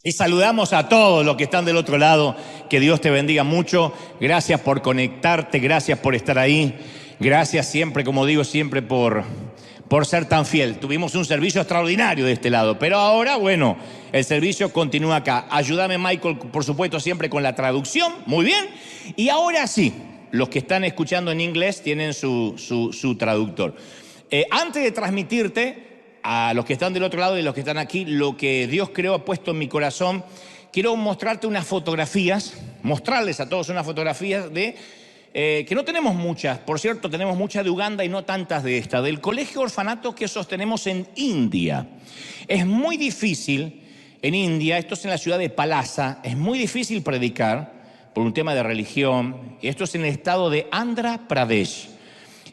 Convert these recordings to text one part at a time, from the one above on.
Y saludamos a todos los que están del otro lado. Que Dios te bendiga mucho. Gracias por conectarte, gracias por estar ahí. Gracias siempre, como digo, siempre por ser tan fiel. Tuvimos un servicio extraordinario de este lado, pero ahora, bueno, el servicio continúa acá. Ayúdame, Michael, por supuesto, siempre con la traducción. Muy bien. Y ahora sí, los que están escuchando en inglés tienen su traductor. Antes de transmitirte a los que están del otro lado y los que están aquí, lo que Dios creo ha puesto en mi corazón, quiero mostrarte unas fotografías, mostrarles a todos unas fotografías de, que no tenemos muchas, por cierto, tenemos muchas de Uganda y no tantas de esta, del colegio orfanato que sostenemos en India. Es muy difícil en India, esto es en la ciudad de Palasa, es muy difícil predicar por un tema de religión, y esto es en el estado de Andhra Pradesh.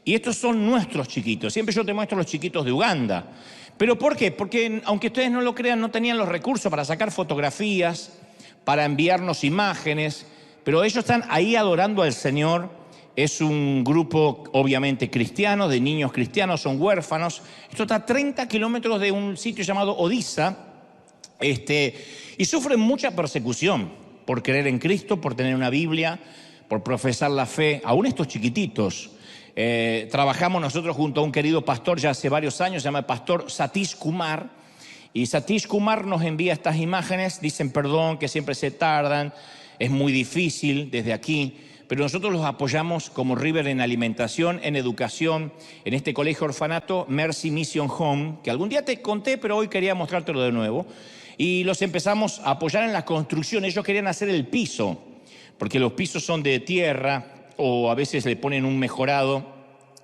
Y estos son nuestros chiquitos. Siempre yo te muestro los chiquitos de Uganda. ¿Pero por qué? Porque, aunque ustedes no lo crean, no tenían los recursos para sacar fotografías, para enviarnos imágenes, pero ellos están ahí adorando al Señor. Es un grupo, obviamente, cristiano, de niños cristianos, son huérfanos. Esto está a 30 kilómetros de un sitio llamado Odisha, y sufren mucha persecución por creer en Cristo, por tener una Biblia, por profesar la fe. Aún estos chiquititos. Trabajamos nosotros junto a un querido pastor ya hace varios años, se llama el pastor Satish Kumar, y Satish Kumar nos envía estas imágenes. Dicen perdón que siempre se tardan, es muy difícil desde aquí, pero nosotros los apoyamos como River en alimentación, en educación, en este colegio orfanato Mercy Mission Home, que algún día te conté, pero hoy quería mostrártelo de nuevo, y los empezamos a apoyar en la construcción. Ellos querían hacer el piso, porque los pisos son de tierra, o a veces le ponen un mejorado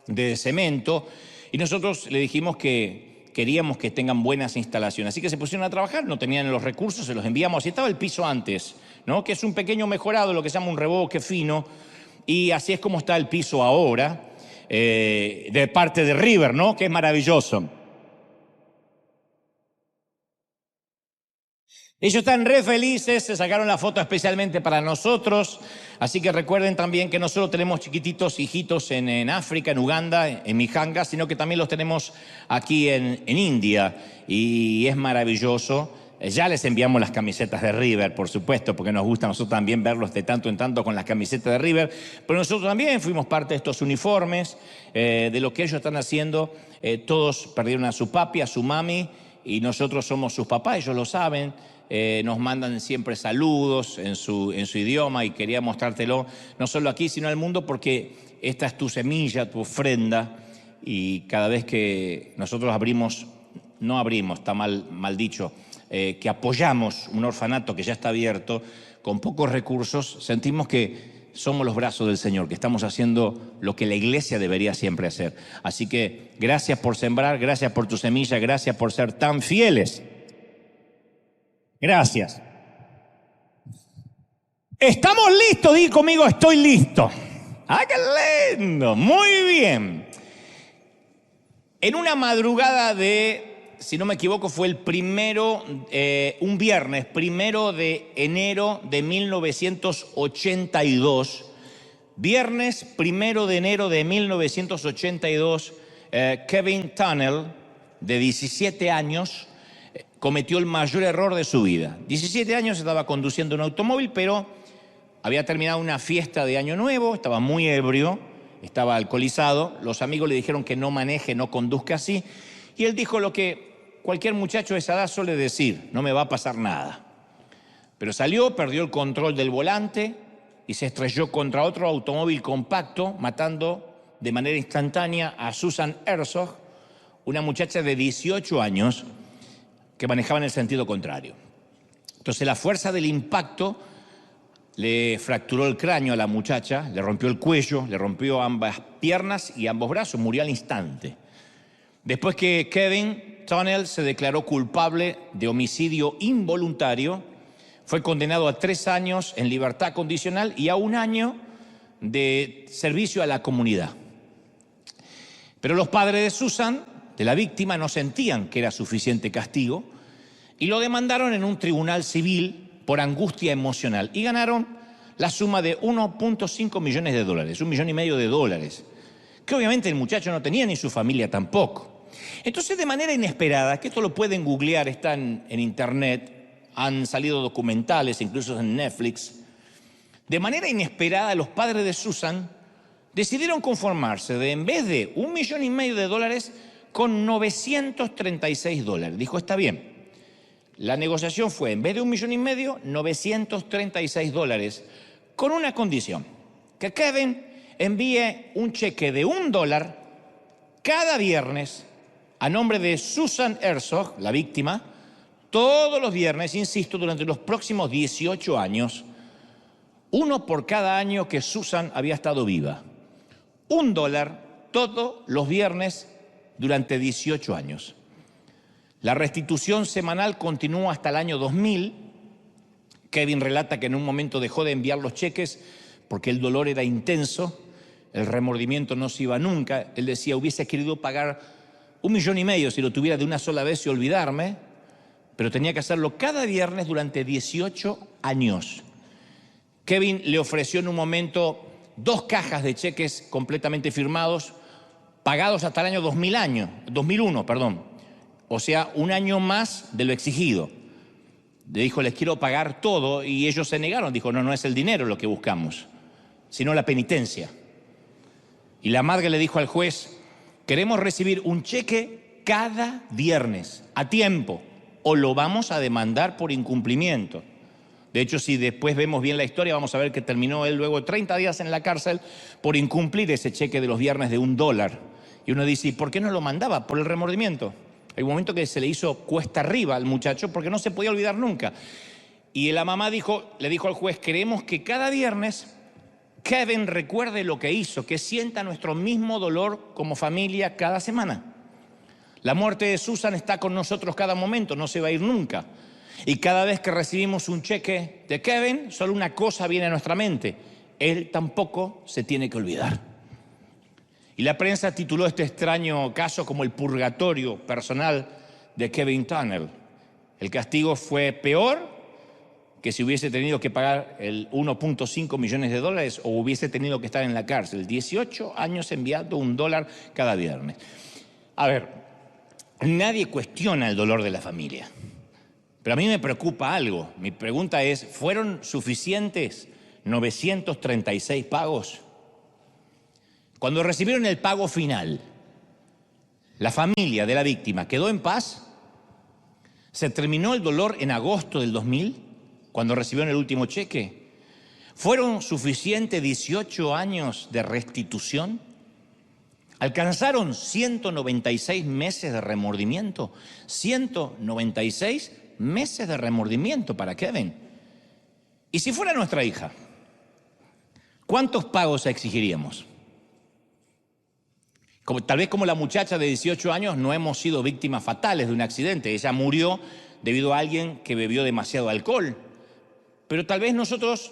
de cemento, y nosotros le dijimos que queríamos que tengan buenas instalaciones. Así que se pusieron a trabajar, no tenían los recursos, se los enviamos. Así estaba el piso antes, ¿no? Que es un pequeño mejorado, lo que se llama un revoque fino, y así es como está el piso ahora, de parte de River, ¿no? Que es maravilloso. Ellos están re felices, se sacaron la foto especialmente para nosotros. Así que recuerden también que no solo tenemos chiquititos hijitos en África, en Uganda, en Mijanga, sino que también los tenemos aquí en India. Y es maravilloso. Ya les enviamos las camisetas de River, por supuesto, porque nos gusta a nosotros también verlos de tanto en tanto con las camisetas de River. Pero nosotros también fuimos parte de estos uniformes, de lo que ellos están haciendo. Todos perdieron a su papi, a su mami, y nosotros somos sus papás, ellos lo saben. Nos mandan siempre saludos en su idioma, y quería mostrártelo no solo aquí sino al mundo, porque esta es tu semilla, tu ofrenda, y cada vez que nosotros está mal dicho, que apoyamos un orfanato que ya está abierto con pocos recursos, sentimos que somos los brazos del Señor, que estamos haciendo lo que la iglesia debería siempre hacer. Así que gracias por sembrar, gracias por tu semilla, gracias por ser tan fieles. Gracias. ¿Estamos listos? Di conmigo, estoy listo. ¡Ah, qué lindo! Muy bien. En una madrugada de, si no me equivoco, fue un viernes, 1 de enero de 1982. Viernes 1 de enero de 1982, Kevin Tunnell, de 17 años, cometió el mayor error de su vida. 17 años, estaba conduciendo un automóvil, pero había terminado una fiesta de Año Nuevo, estaba muy ebrio, estaba alcoholizado. Los amigos le dijeron que no maneje, no conduzca así, y él dijo lo que cualquier muchacho de esa edad suele decir: no me va a pasar nada. Pero salió, perdió el control del volante y se estrelló contra otro automóvil compacto, matando de manera instantánea a Susan Herzog, una muchacha de 18 años, que manejaba en el sentido contrario. Entonces la fuerza del impacto le fracturó el cráneo a la muchacha, le rompió el cuello, le rompió ambas piernas y ambos brazos, murió al instante. Después que Kevin Tunnell se declaró culpable de homicidio involuntario, fue condenado a 3 años en libertad condicional y a 1 año de servicio a la comunidad. Pero los padres de Susan, de la víctima, no sentían que era suficiente castigo y lo demandaron en un tribunal civil por angustia emocional y ganaron la suma de 1.5 millones de dólares, $1,5 millones, que obviamente el muchacho no tenía ni su familia tampoco. Entonces, de manera inesperada, que esto lo pueden googlear, está en internet, han salido documentales, incluso en Netflix. De manera inesperada, los padres de Susan decidieron conformarse en vez de $1,5 millones, con $936. Dijo, está bien. La negociación fue, en vez de $1,5 millones, $936, con una condición, que Kevin envíe un cheque de $1 cada viernes a nombre de Susan Herzog, la víctima, todos los viernes, insisto, durante los próximos 18 años, uno por cada año que Susan había estado viva. $1 todos los viernes durante 18 años. La restitución semanal continuó hasta el año 2000. Kevin relata que en un momento dejó de enviar los cheques porque el dolor era intenso, el remordimiento no se iba nunca. Él decía, hubiese querido pagar $1,5 millones si lo tuviera de una sola vez y olvidarme, pero tenía que hacerlo cada viernes durante 18 años. Kevin le ofreció en un momento 2 cajas de cheques completamente firmados, pagados hasta el año 2001, o sea, un año más de lo exigido. Le dijo, les quiero pagar todo, y ellos se negaron. Dijo, no es el dinero lo que buscamos, sino la penitencia. Y la madre le dijo al juez, queremos recibir un cheque cada viernes, a tiempo, o lo vamos a demandar por incumplimiento. De hecho, si después vemos bien la historia, vamos a ver que terminó él luego 30 días en la cárcel por incumplir ese cheque de los viernes de $1. Y uno dice, ¿y por qué no lo mandaba? Por el remordimiento. Hay un momento que se le hizo cuesta arriba al muchacho porque no se podía olvidar nunca. Y la mamá le dijo al juez, queremos que cada viernes Kevin recuerde lo que hizo, que sienta nuestro mismo dolor como familia cada semana. La muerte de Susan está con nosotros cada momento, no se va a ir nunca. Y cada vez que recibimos un cheque de Kevin, solo una cosa viene a nuestra mente: él tampoco se tiene que olvidar. Y la prensa tituló este extraño caso como el purgatorio personal de Kevin Tunnell. El castigo fue peor que si hubiese tenido que pagar el $1.5 millones o hubiese tenido que estar en la cárcel. 18 años enviando $1 cada viernes. A ver, nadie cuestiona el dolor de la familia. Pero a mí me preocupa algo. Mi pregunta es, ¿fueron suficientes 936 pagos? Cuando recibieron el pago final, ¿la familia de la víctima quedó en paz? ¿Se terminó el dolor en agosto del 2000, cuando recibieron el último cheque? ¿Fueron suficientes 18 años de restitución? ¿Alcanzaron 196 meses de remordimiento? 196 meses de remordimiento para Kevin. ¿Y si fuera nuestra hija? ¿Cuántos pagos exigiríamos? Tal vez como la muchacha de 18 años no hemos sido víctimas fatales de un accidente. Ella murió debido a alguien que bebió demasiado alcohol. Pero tal vez nosotros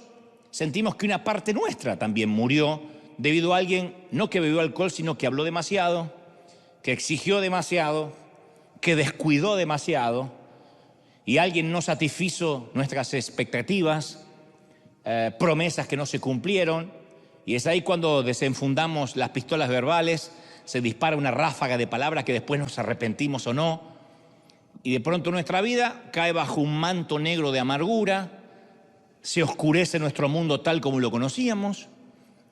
sentimos que una parte nuestra también murió debido a alguien no que bebió alcohol, sino que habló demasiado, que exigió demasiado, que descuidó demasiado, y alguien no satisfizo nuestras expectativas, promesas que no se cumplieron. Y es ahí cuando desenfundamos las pistolas verbales, se dispara una ráfaga de palabras que después nos arrepentimos o no, y de pronto nuestra vida cae bajo un manto negro de amargura, se oscurece nuestro mundo tal como lo conocíamos,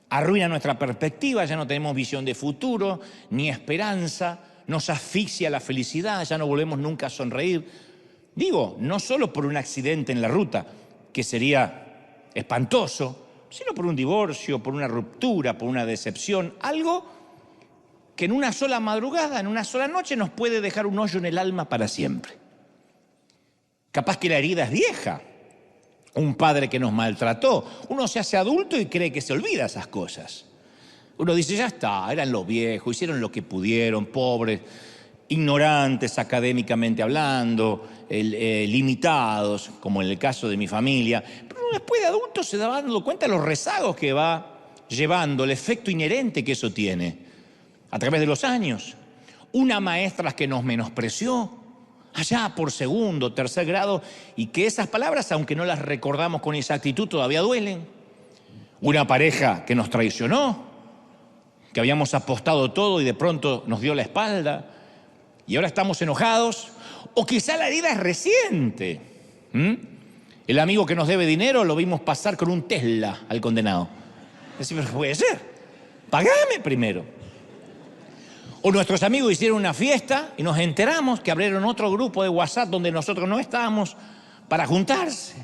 arruina nuestra perspectiva, ya no tenemos visión de futuro, ni esperanza, nos asfixia la felicidad, ya no volvemos nunca a sonreír. Digo, no solo por un accidente en la ruta, que sería espantoso, sino por un divorcio, por una ruptura, por una decepción, algo que en una sola madrugada, en una sola noche, nos puede dejar un hoyo en el alma para siempre. Capaz que la herida es vieja, un padre que nos maltrató. Uno se hace adulto y cree que se olvida esas cosas. Uno dice, ya está, eran los viejos, hicieron lo que pudieron, pobres, ignorantes académicamente hablando, limitados, como en el caso de mi familia. Pero uno después de adulto se va dando cuenta de los rezagos que va llevando, el efecto inherente que eso tiene a través de los años. Una maestra que nos menospreció allá por segundo, tercer grado, y que esas palabras, aunque no las recordamos con exactitud, todavía duelen. Una pareja que nos traicionó, que habíamos apostado todo y de pronto nos dio la espalda y ahora estamos enojados. O quizá la herida es reciente. El amigo que nos debe dinero lo vimos pasar con un Tesla al condenado. Decimos, puede ser, pagame primero. O nuestros amigos hicieron una fiesta y nos enteramos que abrieron otro grupo de WhatsApp donde nosotros no estábamos para juntarse.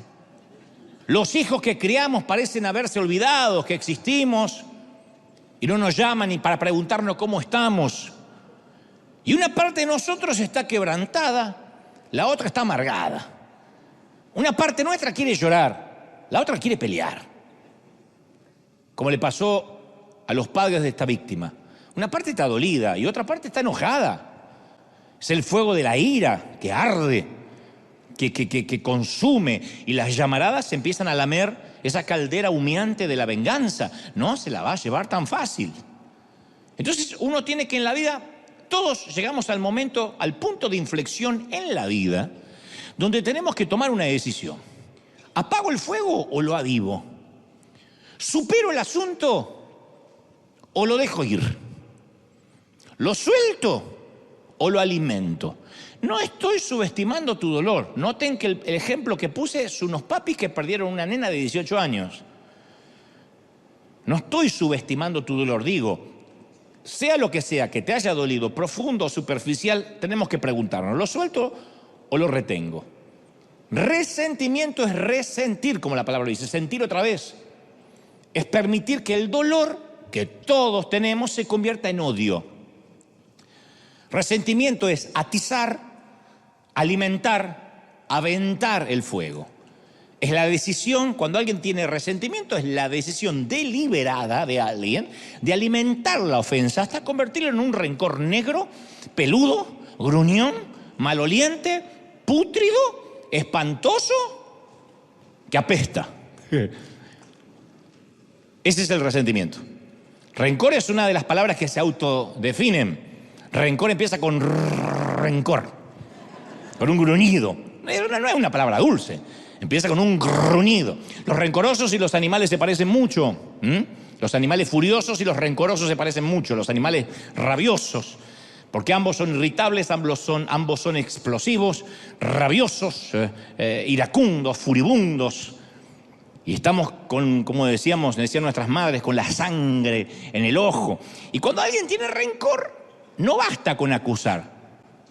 Los hijos que criamos parecen haberse olvidado que existimos y no nos llaman ni para preguntarnos cómo estamos. Y una parte de nosotros está quebrantada, la otra está amargada. Una parte nuestra quiere llorar, la otra quiere pelear. Como le pasó a los padres de esta víctima. Una parte está dolida y otra parte está enojada. Es el fuego de la ira que arde, que consume, y las llamaradas se empiezan a lamer esa caldera humeante de la venganza. No se la va a llevar tan fácil. Entonces uno tiene que en la vida, todos llegamos al momento, al punto de inflexión en la vida, donde tenemos que tomar una decisión. ¿Apago el fuego o lo avivo? ¿Supero el asunto o lo dejo ir? ¿Lo suelto o lo alimento? No estoy subestimando tu dolor. Noten que el ejemplo que puse es unos papis que perdieron una nena de 18 años. No estoy subestimando tu dolor. Digo, sea lo que sea que te haya dolido, profundo o superficial, tenemos que preguntarnos, ¿lo suelto o lo retengo? Resentimiento es resentir, como la palabra dice, sentir otra vez. Es permitir que el dolor que todos tenemos se convierta en odio. Resentimiento es atizar, alimentar, aventar el fuego. Es la decisión, cuando alguien tiene resentimiento, es la decisión deliberada de alguien de alimentar la ofensa hasta convertirlo en un rencor negro, peludo, gruñón, maloliente, pútrido, espantoso, que apesta. Ese es el resentimiento. Rencor es una de las palabras que se autodefinen. Rencor empieza con rencor, con un gruñido. No es una palabra dulce, empieza con un gruñido. Los rencorosos y los animales se parecen mucho. Los animales furiosos y los rencorosos se parecen mucho. Los animales rabiosos, porque ambos son irritables, ambos son explosivos, rabiosos, iracundos, furibundos. Y estamos como decían nuestras madres, con la sangre en el ojo. Y cuando alguien tiene rencor, no basta con acusar.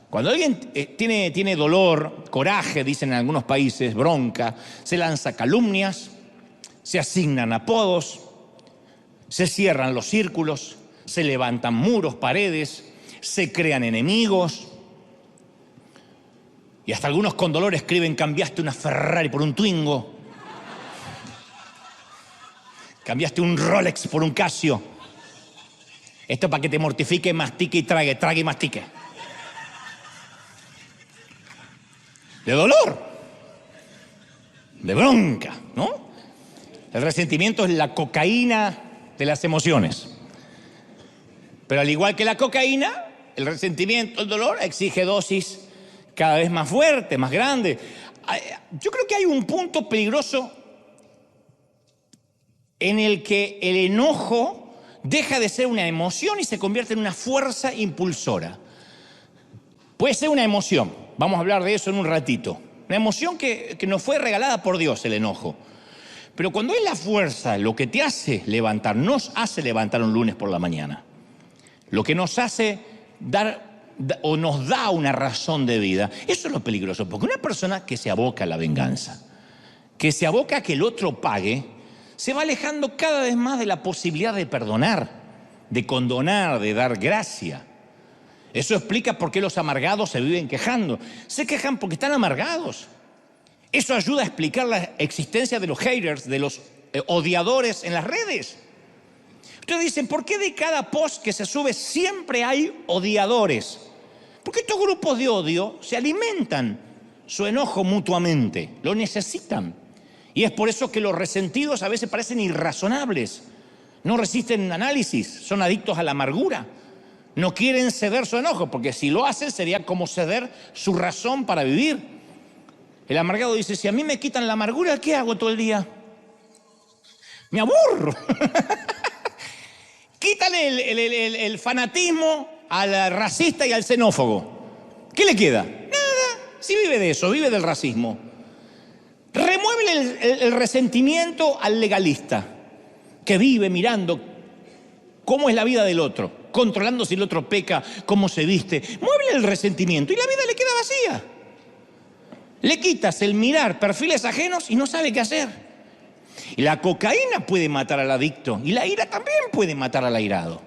Cuando alguien tiene dolor, coraje, dicen en algunos países, bronca, se lanza calumnias, se asignan apodos, se cierran los círculos, se levantan muros, paredes, se crean enemigos. Y hasta algunos con dolor escriben, cambiaste una Ferrari por un Twingo. Cambiaste un Rolex por un Casio. Esto para que te mortifique, mastique y trague y mastique. De dolor, de bronca, ¿no? El resentimiento es la cocaína de las emociones. Pero al igual que la cocaína, el resentimiento, el dolor, exige dosis cada vez más fuertes, más grandes. Yo creo que hay un punto peligroso en el que el enojo deja de ser una emoción y se convierte en una fuerza impulsora. Puede ser una emoción, vamos a hablar de eso en un ratito. Una emoción que nos fue regalada por Dios, el enojo. Pero cuando es la fuerza lo que te hace levantar, nos hace levantar un lunes por la mañana. Lo que nos hace dar o nos da una razón de vida. Eso es lo peligroso, porque una persona que se aboca a la venganza, que se aboca a que el otro pague, se va alejando cada vez más de la posibilidad de perdonar, de condonar, de dar gracia. Eso explica por qué los amargados se viven quejando. Se quejan porque están amargados. Eso ayuda a explicar la existencia de los haters, de los odiadores en las redes. Ustedes dicen, ¿por qué de cada post que se sube siempre hay odiadores? Porque estos grupos de odio se alimentan su enojo mutuamente, lo necesitan. Y es por eso que los resentidos a veces parecen irrazonables, no resisten análisis, son adictos a la amargura, no quieren ceder su enojo, porque si lo hacen sería como ceder su razón para vivir. El amargado dice, si a mí me quitan la amargura, ¿qué hago todo el día? Me aburro. Quítale el fanatismo al racista y al xenófobo. ¿Qué le queda? Nada, si vive de eso, vive del racismo. mueve el resentimiento al legalista, que vive mirando cómo es la vida del otro, controlando si el otro peca, cómo se viste. Mueve el resentimiento y la vida le queda vacía. Le quitas el mirar perfiles ajenos y no sabe qué hacer. Y la cocaína puede matar al adicto y la ira también puede matar al airado.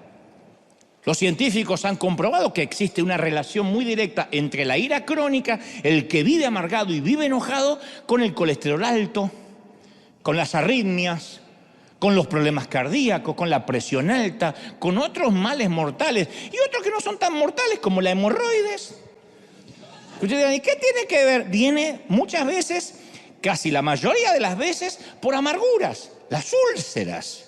Los científicos han comprobado que existe una relación muy directa entre la ira crónica, el que vive amargado y vive enojado, con el colesterol alto, con las arritmias, con los problemas cardíacos, con la presión alta, con otros males mortales y otros que no son tan mortales como la hemorroides. Ustedes dirán, ¿y qué tiene que ver? Viene muchas veces, casi la mayoría de las veces, por amarguras, las úlceras.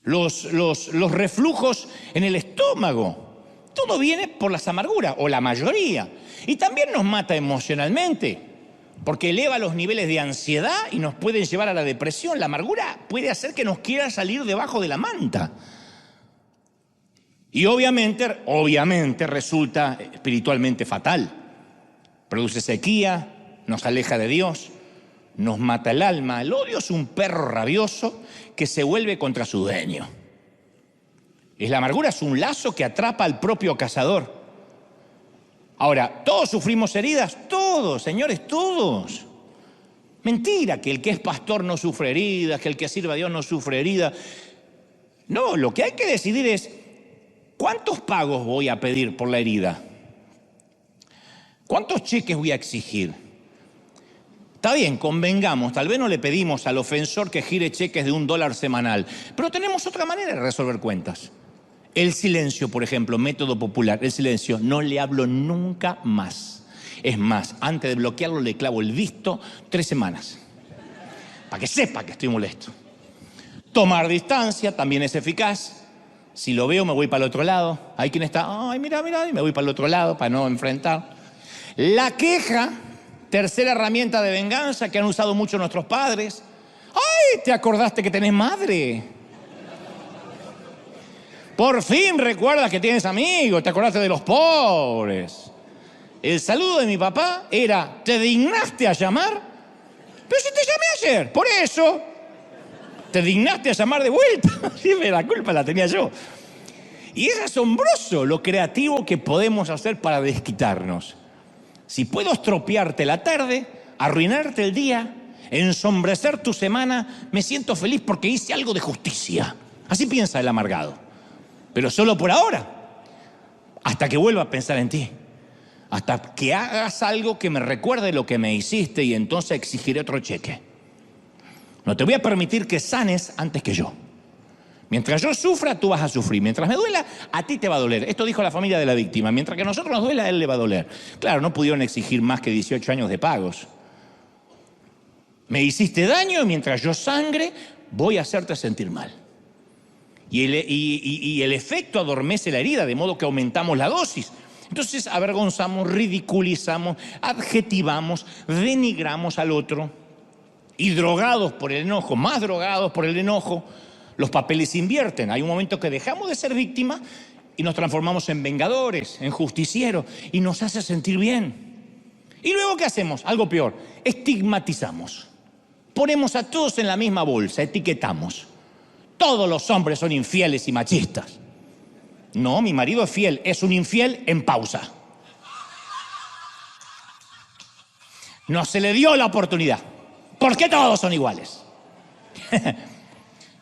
Los reflujos en el estómago. Todo viene por las amarguras, o la mayoría. Y también nos mata emocionalmente, porque eleva los niveles de ansiedad y nos pueden llevar a la depresión. La amargura puede hacer que nos quiera salir debajo de la manta. Y obviamente resulta espiritualmente fatal. Produce sequía, nos aleja de Dios, nos mata el alma. El odio es un perro rabioso que se vuelve contra su dueño. La amargura es un lazo que atrapa al propio cazador. Ahora, ¿todos sufrimos heridas? Todos, señores, todos. Mentira que el que es pastor no sufre heridas, que el que sirve a Dios no sufre heridas. No, lo que hay que decidir es, ¿cuántos pagos voy a pedir por la herida? ¿Cuántos cheques voy a exigir? Está bien, convengamos, tal vez no le pedimos al ofensor que gire cheques de $1 semanal, pero tenemos otra manera de resolver cuentas. El silencio, por ejemplo, método popular, el silencio, no le hablo nunca más. Es más, antes de bloquearlo le clavo el visto 3 semanas, para que sepa que estoy molesto. Tomar distancia también es eficaz. Si lo veo me voy para el otro lado. Hay quien está, ay, mira, y me voy para el otro lado para no enfrentar. La queja, tercera herramienta de venganza que han usado mucho nuestros padres. ¡Ay! ¿Te acordaste que tenés madre? Por fin recuerdas que tienes amigos, te acordaste de los pobres. El saludo de mi papá era, ¿te dignaste a llamar? Pero si te llamé ayer, por eso. ¿Te dignaste a llamar de vuelta? Siempre la culpa la tenía yo. Y es asombroso lo creativo que podemos hacer para desquitarnos. Si puedo estropearte la tarde, arruinarte el día, ensombrecer tu semana, me siento feliz porque hice algo de justicia. Así piensa el amargado. Pero solo por ahora, hasta que vuelva a pensar en ti. Hasta que hagas algo que me recuerde lo que me hiciste y entonces exigiré otro cheque. No te voy a permitir que sanes antes que yo. Mientras yo sufra, tú vas a sufrir. Mientras me duela, a ti te va a doler. Esto dijo la familia de la víctima. Mientras que a nosotros nos duela, a él le va a doler. Claro, no pudieron exigir más que 18 años de pagos. Me hiciste daño y mientras yo sangre, voy a hacerte sentir mal. Y el efecto adormece la herida, de modo que aumentamos la dosis. Entonces avergonzamos, ridiculizamos, adjetivamos, denigramos al otro. Y drogados por el enojo, más drogados por el enojo, los papeles se invierten. Hay un momento que dejamos de ser víctimas y nos transformamos en vengadores, en justicieros, y nos hace sentir bien. ¿Y luego qué hacemos? Algo peor, estigmatizamos. Ponemos a todos en la misma bolsa, etiquetamos. Todos los hombres son infieles y machistas. No, mi marido es fiel, es un infiel en pausa. No se le dio la oportunidad. ¿Por qué todos son iguales?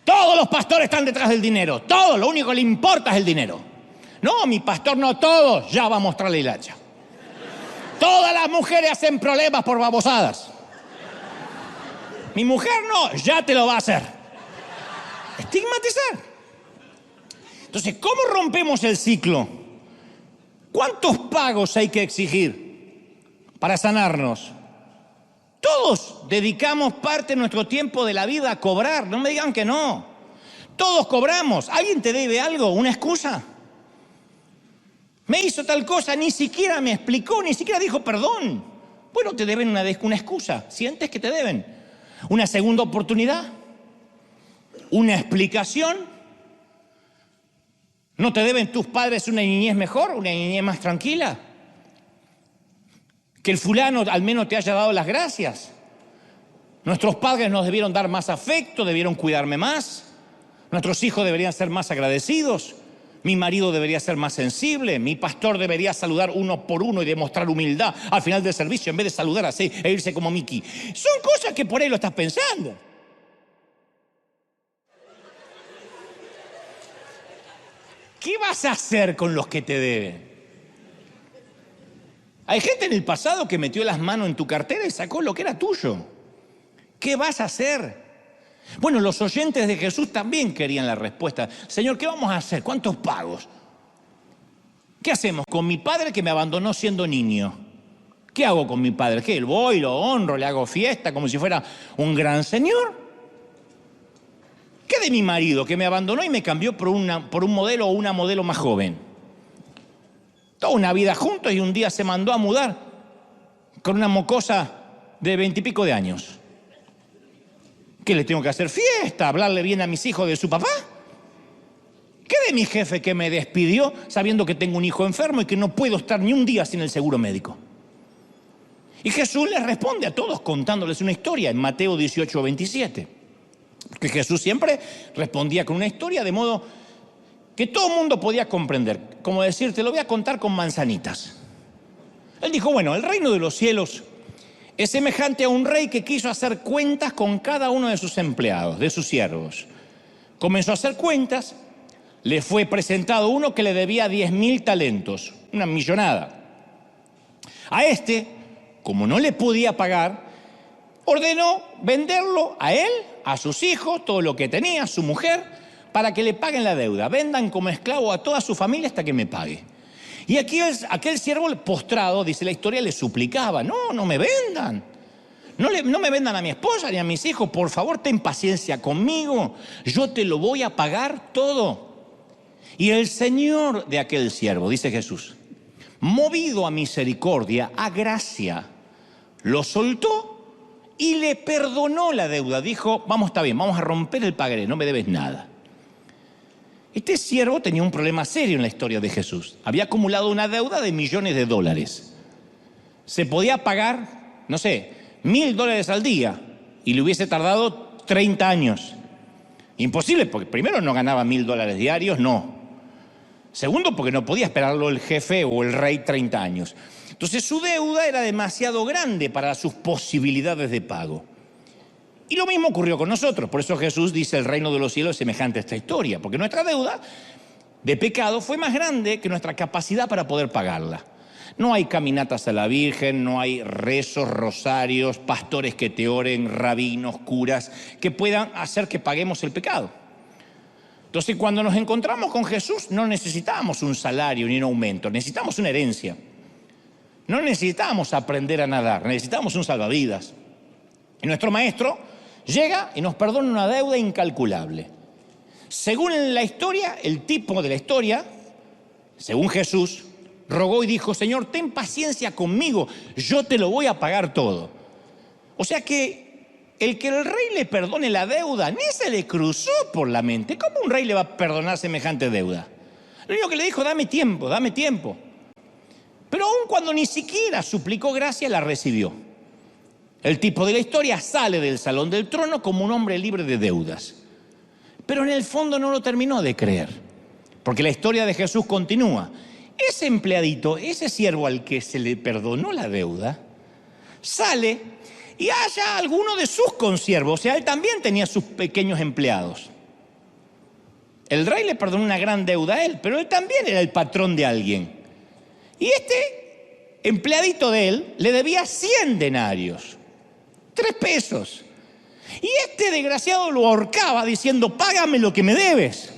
Todos los pastores están detrás del dinero. Todo, lo único que le importa es el dinero. No, mi pastor no, todos. Ya va a mostrarle el hacha. Todas las mujeres hacen problemas por babosadas. Mi mujer no, ya te lo va a hacer. Estigmatizar. Entonces, ¿cómo rompemos el ciclo? ¿Cuántos pagos hay que exigir para sanarnos? Todos dedicamos parte de nuestro tiempo de la vida a cobrar. No me digan que no. Todos cobramos. ¿Alguien te debe algo? ¿Una excusa? Me hizo tal cosa, ni siquiera me explicó, ni siquiera dijo perdón. Bueno, te deben una excusa. ¿Sientes que te deben? ¿Una segunda oportunidad? ¿Una explicación? ¿No te deben tus padres una niñez mejor, una niñez más tranquila? Que el fulano al menos te haya dado las gracias. Nuestros padres nos debieron dar más afecto, debieron cuidarme más. Nuestros hijos deberían ser más agradecidos. Mi marido debería ser más sensible. Mi pastor debería saludar uno por uno y demostrar humildad al final del servicio en vez de saludar así e irse como Mickey. Son cosas que por ahí lo estás pensando. ¿Qué vas a hacer con los que te deben? Hay gente en el pasado que metió las manos en tu cartera y sacó lo que era tuyo. ¿Qué vas a hacer? Bueno, los oyentes de Jesús también querían la respuesta. Señor, ¿qué vamos a hacer? ¿Cuántos pagos? ¿Qué hacemos con mi padre que me abandonó siendo niño? ¿Qué hago con mi padre? ¿Qué? Voy, lo honro, le hago fiesta como si fuera un gran señor. ¿Qué de mi marido que me abandonó y me cambió por un modelo o una modelo más joven? Toda una vida juntos y un día se mandó a mudar con una mocosa de 20 y pico de años. ¿Qué, le tengo que hacer fiesta? ¿Hablarle bien a mis hijos de su papá? ¿Qué de mi jefe que me despidió sabiendo que tengo un hijo enfermo y que no puedo estar ni un día sin el seguro médico? Y Jesús les responde a todos contándoles una historia en Mateo 18, 27. Porque Jesús siempre respondía con una historia de modo que todo el mundo podía comprender. Como decir, te lo voy a contar con manzanitas. Él dijo, bueno, el reino de los cielos es semejante a un rey que quiso hacer cuentas con cada uno de sus empleados, de sus siervos. Comenzó a hacer cuentas, le fue presentado uno que le debía 10.000 talentos, una millonada. A este, como no le podía pagar, ordenó venderlo a él, a sus hijos, todo lo que tenía, a su mujer, para que le paguen la deuda. Vendan como esclavo a toda su familia hasta que me pague. Y aquí aquel siervo postrado, dice la historia, le suplicaba, no me vendan. No me vendan a mi esposa ni a mis hijos, por favor ten paciencia conmigo, yo te lo voy a pagar todo. Y el Señor de aquel siervo, dice Jesús, movido a misericordia, a gracia, lo soltó y le perdonó la deuda. Dijo, vamos, está bien, vamos a romper el pagaré, no me debes nada. Este siervo tenía un problema serio en la historia de Jesús. Había acumulado una deuda de millones de dólares. Se podía pagar, no sé, $1.000 al día y le hubiese tardado 30 años. Imposible, porque primero no ganaba $1.000 diarios, no. Segundo, porque no podía esperarlo el jefe o el rey 30 años. Entonces su deuda era demasiado grande para sus posibilidades de pago. Y lo mismo ocurrió con nosotros. Por eso Jesús dice, el reino de los cielos es semejante a esta historia. Porque nuestra deuda de pecado fue más grande que nuestra capacidad para poder pagarla. No hay caminatas a la Virgen, no hay rezos, rosarios, pastores que te oren, rabinos, curas, que puedan hacer que paguemos el pecado. Entonces, cuando nos encontramos con Jesús, no necesitamos un salario ni un aumento, necesitamos una herencia. No necesitamos aprender a nadar, necesitamos un salvavidas. Y nuestro maestro llega y nos perdona una deuda incalculable. Según la historia, el tipo de la historia, según Jesús, rogó y dijo, Señor, ten paciencia conmigo, yo te lo voy a pagar todo. O sea que el rey le perdone la deuda, ni se le cruzó por la mente. ¿Cómo un rey le va a perdonar semejante deuda? Lo único que le dijo, dame tiempo, dame tiempo. Pero aun cuando ni siquiera suplicó gracia, la recibió. El tipo de la historia sale del salón del trono como un hombre libre de deudas. Pero en el fondo no lo terminó de creer, porque la historia de Jesús continúa. Ese empleadito, ese siervo al que se le perdonó la deuda, sale y halla a alguno de sus consiervos. O sea, él también tenía sus pequeños empleados. El rey le perdonó una gran deuda a él, pero él también era el patrón de alguien. Y este empleadito de él le debía 100 denarios. 3 pesos. Y este desgraciado lo ahorcaba diciendo, págame lo que me debes.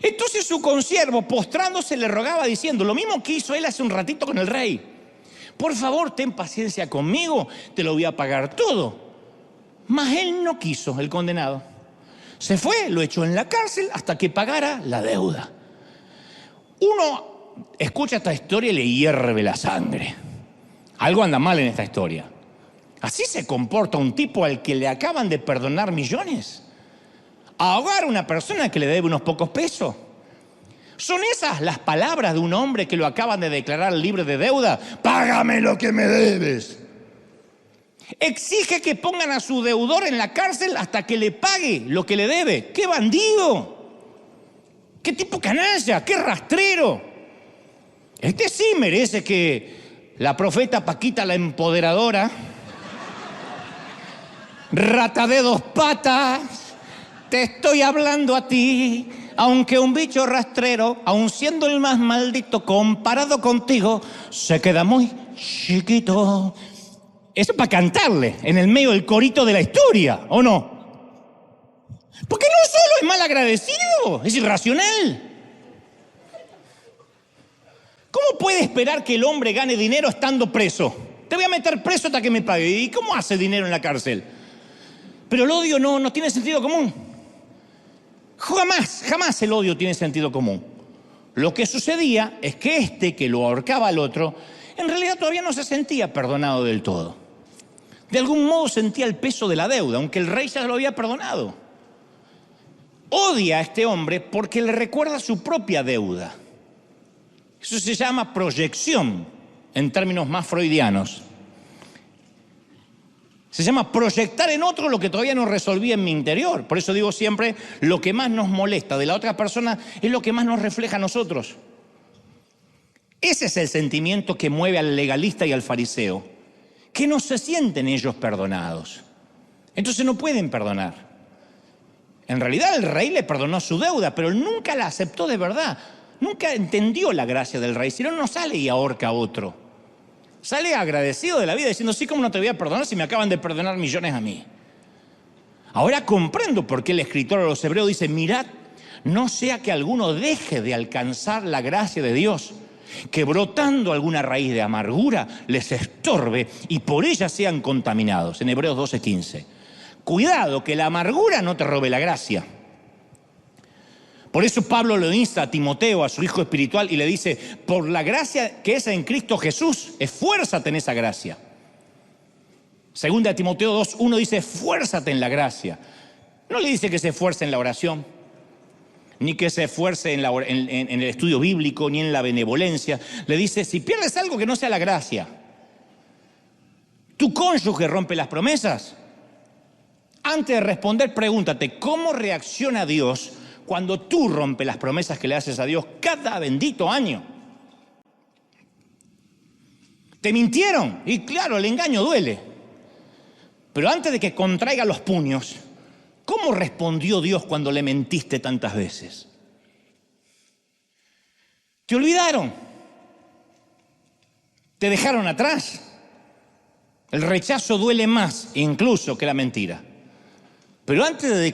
Entonces su consiervo, postrándose, le rogaba diciendo, lo mismo que hizo él hace un ratito con el rey. Por favor, ten paciencia conmigo, te lo voy a pagar todo. Mas él no quiso, el condenado. Se fue, lo echó en la cárcel hasta que pagara la deuda. Uno escucha esta historia y le hierve la sangre. Algo anda mal en esta historia. ¿Así se comporta un tipo al que le acaban de perdonar millones? ¿Ahogar a una persona que le debe unos pocos pesos? ¿Son esas las palabras de un hombre que lo acaban de declarar libre de deuda? Págame lo que me debes. Exige que pongan a su deudor en la cárcel hasta que le pague lo que le debe. ¡Qué bandido! ¡Qué tipo canalla! ¡Qué rastrero! Este sí merece que la profeta Paquita la empoderadora, rata de dos patas, te estoy hablando a ti, aunque un bicho rastrero, aun siendo el más maldito comparado contigo, se queda muy chiquito. Eso es para cantarle en el medio del corito de la historia, ¿o no? Porque no solo es mal agradecido, es irracional. ¿Cómo puede esperar que el hombre gane dinero estando preso? Te voy a meter preso hasta que me pague. ¿Y cómo hace dinero en la cárcel? Pero el odio no tiene sentido común. Jamás el odio tiene sentido común. Lo que sucedía es que este que lo ahorcaba al otro, en realidad todavía no se sentía perdonado del todo. De algún modo sentía el peso de la deuda, aunque el rey ya lo había perdonado. Odia a este hombre porque le recuerda su propia deuda. Eso se llama proyección, en términos más freudianos. Se llama proyectar en otro lo que todavía no resolví en mi interior. Por eso digo siempre, lo que más nos molesta de la otra persona es lo que más nos refleja a nosotros. Ese es el sentimiento que mueve al legalista y al fariseo, que no se sienten ellos perdonados. Entonces no pueden perdonar. En realidad el rey le perdonó su deuda, pero él nunca la aceptó de verdad. Nunca entendió la gracia del rey, si no, no sale y ahorca a otro. Sale agradecido de la vida diciendo, sí, ¿cómo no te voy a perdonar si me acaban de perdonar millones a mí? Ahora comprendo por qué el escritor a los Hebreos dice, mirad, no sea que alguno deje de alcanzar la gracia de Dios, que brotando alguna raíz de amargura les estorbe y por ella sean contaminados. En Hebreos 12:15. Cuidado que la amargura no te robe la gracia. Por eso Pablo lo insta a Timoteo, a su hijo espiritual, y le dice, por la gracia que es en Cristo Jesús, esfuérzate en esa gracia. Segunda Timoteo 2:1 dice, esfuérzate en la gracia. No le dice que se esfuerce en la oración, ni que se esfuerce en el estudio bíblico, ni en la benevolencia. Le dice, si pierdes algo que no sea la gracia, tu cónyuge rompe las promesas. Antes de responder, pregúntate, ¿cómo reacciona Dios cuando tú rompes las promesas que le haces a Dios cada bendito año? Te mintieron, y claro, el engaño duele. Pero antes de que contraiga los puños, ¿cómo respondió Dios cuando le mentiste tantas veces? Te olvidaron. Te dejaron atrás. El rechazo duele más incluso que la mentira. Pero antes de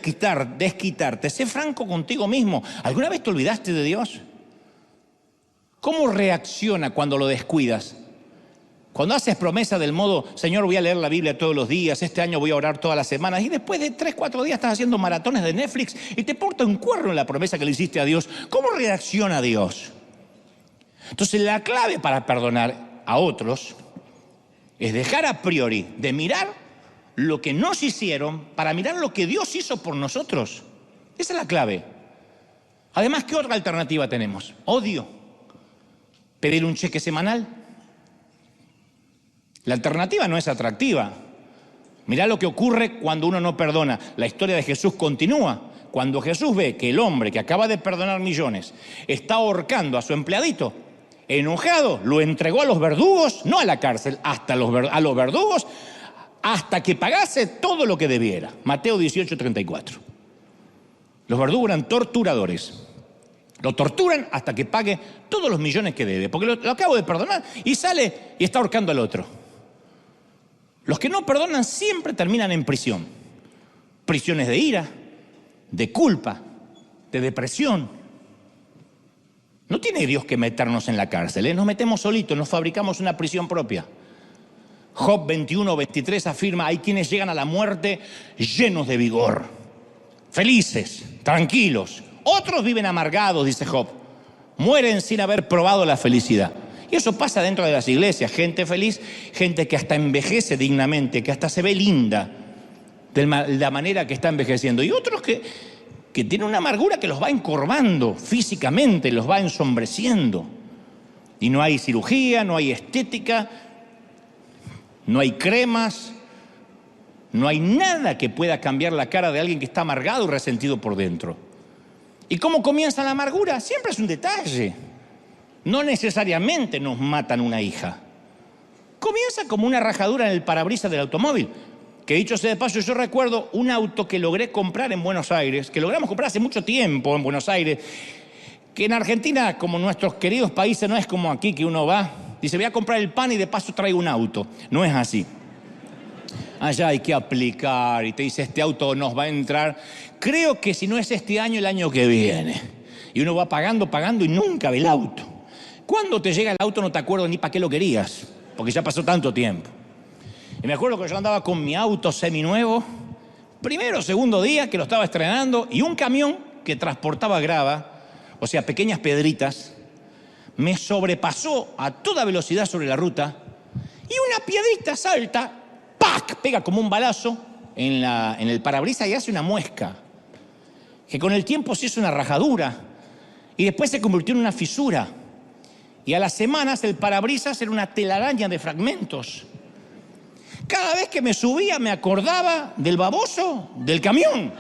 desquitarte, sé franco contigo mismo. ¿Alguna vez te olvidaste de Dios? ¿Cómo reacciona cuando lo descuidas? Cuando haces promesa del modo, Señor, voy a leer la Biblia todos los días, este año voy a orar todas las semanas, y después de 3, 4 días estás haciendo maratones de Netflix y te porta un cuerno en la promesa que le hiciste a Dios. ¿Cómo reacciona Dios? Entonces la clave para perdonar a otros es dejar a priori de mirar lo que nos hicieron para mirar lo que Dios hizo por nosotros. Esa es la clave. Además, ¿qué otra alternativa tenemos? Odio. Pedir un cheque semanal. La alternativa no es atractiva. Mirá lo que ocurre cuando uno no perdona. La historia de Jesús continúa. Cuando Jesús ve que el hombre que acaba de perdonar millones está ahorcando a su empleadito, enojado, lo entregó a los verdugos, no a la cárcel, a los verdugos, hasta que pagase todo lo que debiera. Mateo 18:34. Los verdugos eran torturadores. Lo torturan hasta que pague todos los millones que debe, porque lo acabo de perdonar, y sale y está ahorcando al otro. Los que no perdonan siempre terminan en prisión. Prisiones de ira, de culpa, de depresión. No tiene Dios que meternos en la cárcel, ¿eh? Nos metemos solitos, nos fabricamos una prisión propia. Job 21:23 afirma, hay quienes llegan a la muerte llenos de vigor, felices, tranquilos. Otros viven amargados, dice Job, mueren sin haber probado la felicidad. Y eso pasa dentro de las iglesias, gente feliz, gente que hasta envejece dignamente, que hasta se ve linda de la manera que está envejeciendo. Y otros que que tienen una amargura que los va encorvando físicamente, los va ensombreciendo. Y no hay cirugía, no hay estética, no hay cremas, no hay nada que pueda cambiar la cara de alguien que está amargado y resentido por dentro. ¿Y cómo comienza la amargura? Siempre es un detalle. No necesariamente nos matan una hija. Comienza como una rajadura en el parabrisas del automóvil. Que dicho sea de paso, yo recuerdo un auto que logré comprar en Buenos Aires, que logramos comprar hace mucho tiempo en Buenos Aires, que en Argentina, como nuestros queridos países, no es como aquí que uno va, dice, voy a comprar el pan y de paso traigo un auto. No es así. Allá hay que aplicar y te dice, este auto nos va a entrar, creo que si no es este año, el año que viene. Y uno va pagando y nunca ve el auto. Cuando te llega el auto no te acuerdas ni para qué lo querías, porque ya pasó tanto tiempo. Y me acuerdo que yo andaba con mi auto seminuevo, primero o segundo día que lo estaba estrenando, y un camión que transportaba grava, o sea, pequeñas piedritas, me sobrepasó a toda velocidad sobre la ruta, y una piedrita salta, ¡pac!, pega como un balazo en el parabrisas y hace una muesca, que con el tiempo se hizo una rajadura, y después se convirtió en una fisura. Y a las semanas el parabrisas era una telaraña de fragmentos. Cada vez que me subía me acordaba del baboso del camión.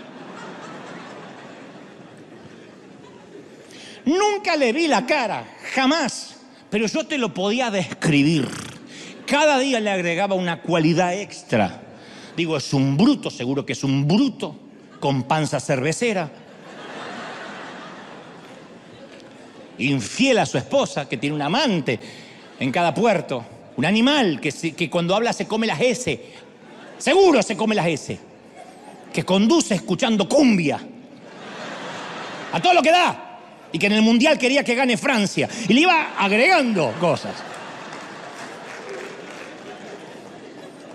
Nunca le vi la cara, jamás, pero yo te lo podía describir. Cada día le agregaba una cualidad extra. Digo, es un bruto, seguro que es un bruto, con panza cervecera. Infiel a su esposa, que tiene un amante en cada puerto. Un animal que cuando habla se come las S. Seguro se come las S. Que conduce escuchando cumbia. A todo lo que da. Y que en el Mundial quería que gane Francia. Y le iba agregando cosas.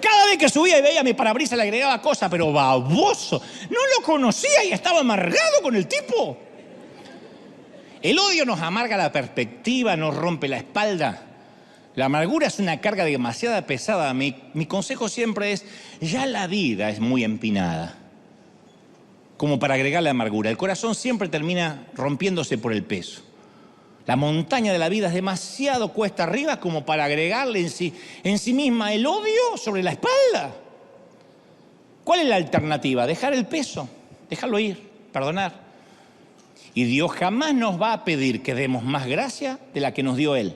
Cada vez que subía y veía mi parabrisas le agregaba cosas, pero baboso. No lo conocía y estaba amargado con el tipo. El odio nos amarga la perspectiva, nos rompe la espalda. La amargura es una carga demasiado pesada. Mi consejo siempre es, ya la vida es muy empinada, como para agregarle amargura. El corazón siempre termina rompiéndose por el peso. La montaña de la vida es demasiado cuesta arriba como para agregarle en sí misma el odio sobre la espalda. ¿Cuál es la alternativa? Dejar el peso, dejarlo ir, perdonar. Y Dios jamás nos va a pedir que demos más gracia de la que nos dio Él.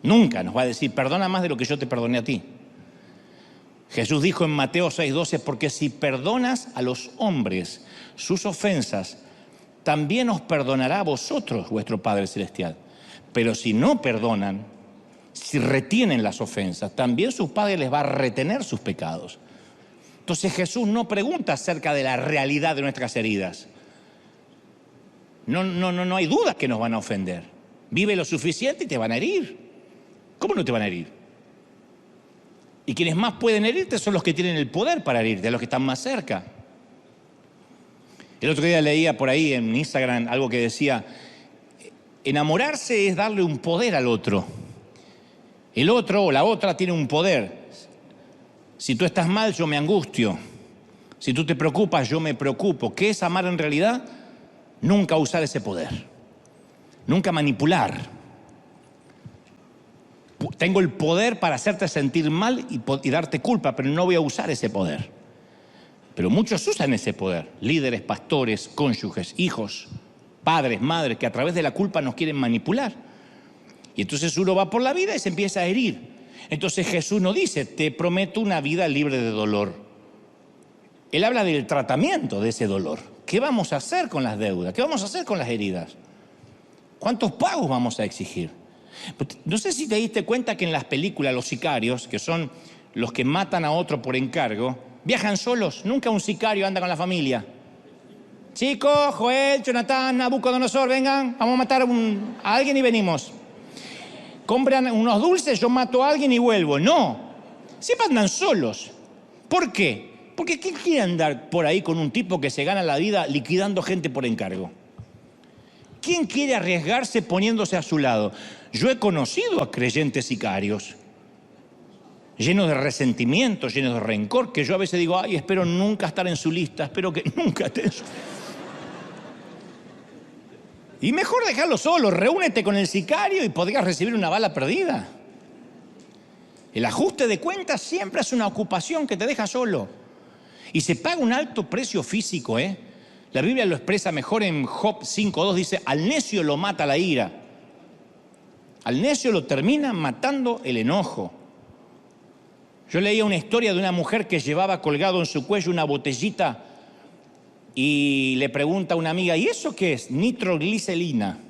Nunca nos va a decir, perdona más de lo que yo te perdoné a ti. Jesús dijo en Mateo 6:12, porque si perdonas a los hombres sus ofensas, también os perdonará a vosotros vuestro Padre Celestial. Pero si no perdonan, si retienen las ofensas, también su Padre les va a retener sus pecados. Entonces Jesús no pregunta acerca de la realidad de nuestras heridas. No hay duda que nos van a ofender. Vive lo suficiente y te van a herir. ¿Cómo no te van a herir? Y quienes más pueden herirte son los que tienen el poder para herirte, los que están más cerca. El otro día leía por ahí en Instagram algo que decía, enamorarse es darle un poder al otro. El otro o la otra tiene un poder. Si tú estás mal, yo me angustio. Si tú te preocupas, yo me preocupo. ¿Qué es amar en realidad? Nunca usar ese poder. Nunca manipular. Tengo el poder para hacerte sentir mal y darte culpa, pero no voy a usar ese poder. Pero muchos usan ese poder. Líderes, pastores, cónyuges, hijos, padres, madres, que a través de la culpa nos quieren manipular. Y entonces uno va por la vida y se empieza a herir. Entonces Jesús no dice, te prometo una vida libre de dolor. Él habla del tratamiento de ese dolor. ¿Qué vamos a hacer con las deudas? ¿Qué vamos a hacer con las heridas? ¿Cuántos pagos vamos a exigir? No sé si te diste cuenta que en las películas los sicarios, que son los que matan a otro por encargo, viajan solos. Nunca un sicario anda con la familia. Chicos, Joel, Jonathan, Nabucodonosor, vengan, vamos a matar a alguien y venimos. Compran unos dulces, yo mato a alguien y vuelvo. No, siempre andan solos. ¿Por qué? Porque ¿quién quiere andar por ahí con un tipo que se gana la vida liquidando gente por encargo? ¿Quién quiere arriesgarse poniéndose a su lado? Yo he conocido a creyentes sicarios, llenos de resentimiento, llenos de rencor, que yo a veces digo, ay, espero nunca estar en su lista, espero que nunca esté en su... Y mejor dejarlo solo, reúnete con el sicario y podrías recibir una bala perdida. El ajuste de cuentas siempre es una ocupación que te deja solo. Y se paga un alto precio físico, ¿eh? La Biblia lo expresa mejor en Job 5:2, dice, al necio lo mata la ira. Al necio lo termina matando el enojo. Yo leía una historia de una mujer que llevaba colgado en su cuello una botellita y le pregunta a una amiga, ¿y eso qué es? Nitroglicerina.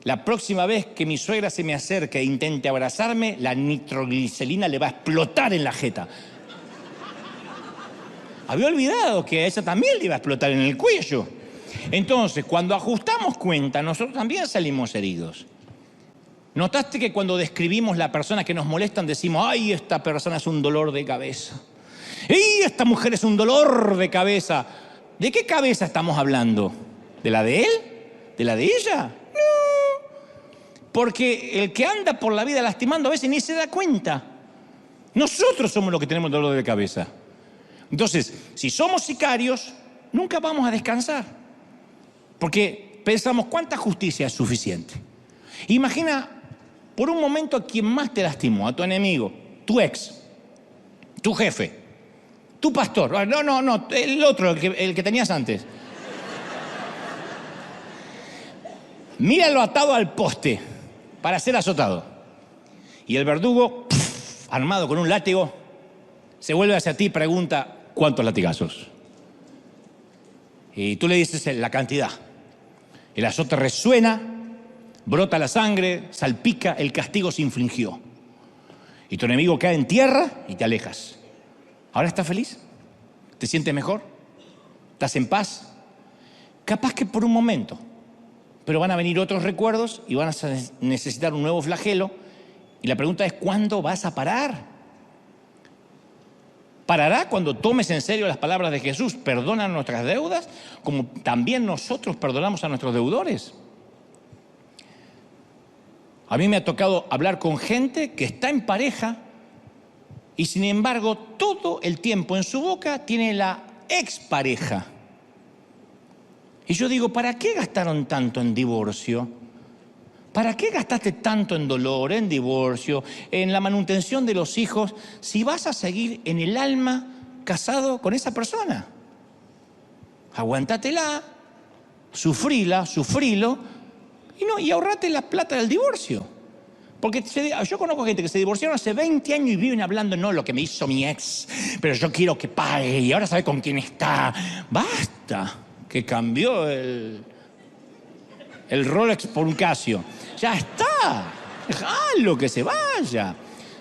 La próxima vez que mi suegra se me acerque e intente abrazarme, la nitroglicerina le va a explotar en la jeta. Había olvidado que a ella también le iba a explotar en el cuello. Entonces, cuando ajustamos cuenta, nosotros también salimos heridos. ¿Notaste que cuando describimos la persona que nos molestan decimos, ay, esta persona es un dolor de cabeza? ¡Y esta mujer es un dolor de cabeza! ¿De qué cabeza estamos hablando? ¿De la de él? ¿De la de ella? No. Porque el que anda por la vida lastimando a veces ni se da cuenta. Nosotros somos los que tenemos dolor de cabeza. Entonces, si somos sicarios, nunca vamos a descansar. Porque pensamos, ¿cuánta justicia es suficiente? Imagina por un momento a quien más te lastimó, a tu enemigo, tu ex, tu jefe, tu pastor. No, el otro, el que tenías antes. Míralo atado al poste para ser azotado. Y el verdugo, armado con un látigo, se vuelve hacia ti y pregunta, ¿cuántos latigazos? Y tú le dices la cantidad. El azote resuena, brota la sangre, salpica, el castigo se infligió. Y tu enemigo cae en tierra y te alejas. ¿Ahora estás feliz? ¿Te sientes mejor? ¿Estás en paz? Capaz que por un momento, pero van a venir otros recuerdos y van a necesitar un nuevo flagelo. Y la pregunta es, ¿cuándo vas a parar? ¿Parará cuando tomes en serio las palabras de Jesús? Perdona nuestras deudas, como también nosotros perdonamos a nuestros deudores. A mí me ha tocado hablar con gente que está en pareja y sin embargo todo el tiempo en su boca tiene la expareja. Y yo digo, ¿para qué gastaron tanto en divorcio? ¿Para qué gastaste tanto en dolor, en divorcio, en la manutención de los hijos, si vas a seguir en el alma casado con esa persona? Aguántatela, sufrilo, y ahorrate la plata del divorcio. Porque yo conozco gente que se divorciaron hace 20 años y viven hablando, no, lo que me hizo mi ex, pero yo quiero que pague y ahora sabe con quién está. Basta, que cambió el Rolex por un Casio. Ya está, déjalo que se vaya.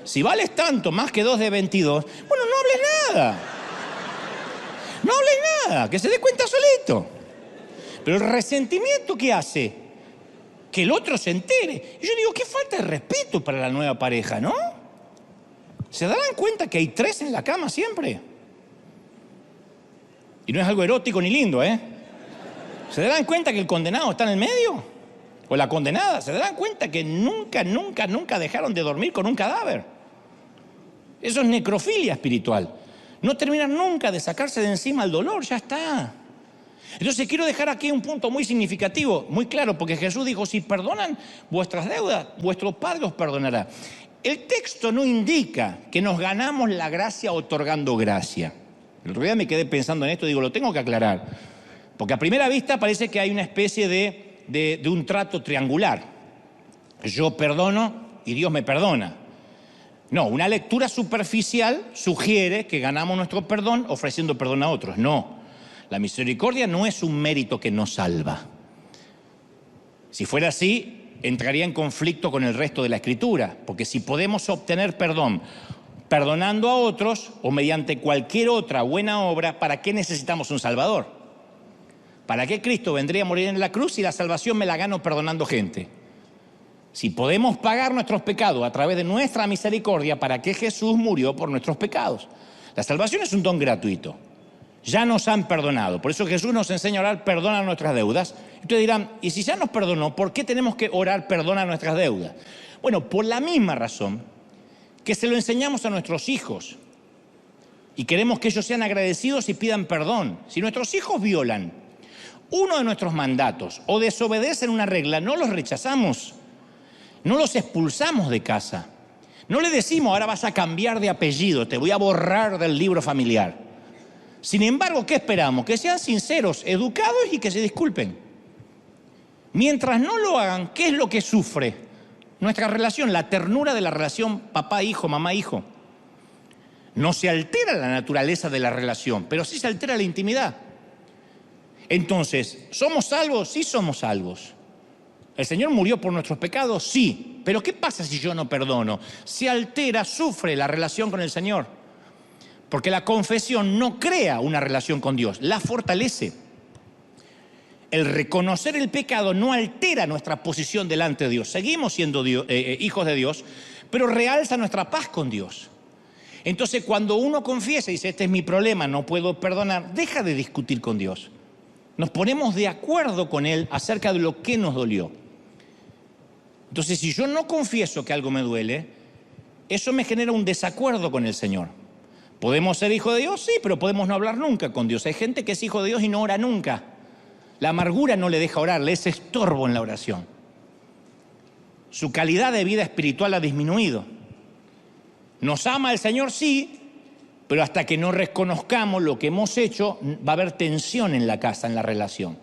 Si vales tanto, más que 2 de 22, bueno, no hables nada. No hables nada, que se dé cuenta solito. Pero el resentimiento, ¿qué hace? Que el otro se entere. Y yo digo, qué falta de respeto para la nueva pareja, ¿no? ¿Se darán cuenta que hay 3 en la cama siempre? Y no es algo erótico ni lindo, ¿eh? ¿Se darán cuenta que el condenado está en el medio? ¿O la condenada? ¿Se darán cuenta que nunca dejaron de dormir con un cadáver? Eso es necrofilia espiritual. No terminan nunca de sacarse de encima el dolor, ya está. Entonces quiero dejar aquí un punto muy significativo, muy claro, porque Jesús dijo, si perdonan vuestras deudas, vuestro Padre os perdonará. El texto no indica que nos ganamos la gracia otorgando gracia. El otro día me quedé pensando en esto y digo, lo tengo que aclarar. Porque a primera vista parece que hay una especie de un trato triangular. Yo perdono y Dios me perdona. No, una lectura superficial sugiere que ganamos nuestro perdón ofreciendo perdón a otros. No, la misericordia no es un mérito que nos salva. Si fuera así, entraría en conflicto con el resto de la Escritura, porque si podemos obtener perdón perdonando a otros o mediante cualquier otra buena obra, ¿para qué necesitamos un Salvador? ¿Para qué Cristo vendría a morir en la cruz si la salvación me la gano perdonando gente? Si podemos pagar nuestros pecados a través de nuestra misericordia, ¿para qué Jesús murió por nuestros pecados? La salvación es un don gratuito. Ya nos han perdonado. Por eso Jesús nos enseña a orar, perdona nuestras deudas. Ustedes dirán, ¿y si ya nos perdonó, por qué tenemos que orar, perdona nuestras deudas? Bueno, por la misma razón que se lo enseñamos a nuestros hijos. Y queremos que ellos sean agradecidos y pidan perdón. Si nuestros hijos violan uno de nuestros mandatos o desobedecen una regla, no los rechazamos, no los expulsamos de casa. No le decimos, ahora vas a cambiar de apellido, te voy a borrar del libro familiar. Sin embargo, ¿qué esperamos? Que sean sinceros, educados y que se disculpen. Mientras no lo hagan, ¿qué es lo que sufre nuestra relación? La ternura de la relación papá-hijo, mamá-hijo. No se altera la naturaleza de la relación, pero sí se altera la intimidad. Entonces, ¿somos salvos? Sí somos salvos. ¿El Señor murió por nuestros pecados? Sí. Pero ¿qué pasa si yo no perdono? Se altera, sufre la relación con el Señor. Porque la confesión no crea una relación con Dios, la fortalece. El reconocer el pecado no altera nuestra posición delante de Dios. Seguimos siendo hijos de Dios, pero realza nuestra paz con Dios. Entonces, cuando uno confiesa y dice, este es mi problema, no puedo perdonar, deja de discutir con Dios. Nos ponemos de acuerdo con Él acerca de lo que nos dolió. Entonces, si yo no confieso que algo me duele, eso me genera un desacuerdo con el Señor. ¿Podemos ser hijos de Dios? Sí, pero podemos no hablar nunca con Dios. Hay gente que es hijo de Dios y no ora nunca. La amargura no le deja orar, le es estorbo en la oración. Su calidad de vida espiritual ha disminuido. ¿Nos ama el Señor? Sí, pero hasta que no reconozcamos lo que hemos hecho, va a haber tensión en la casa, en la relación.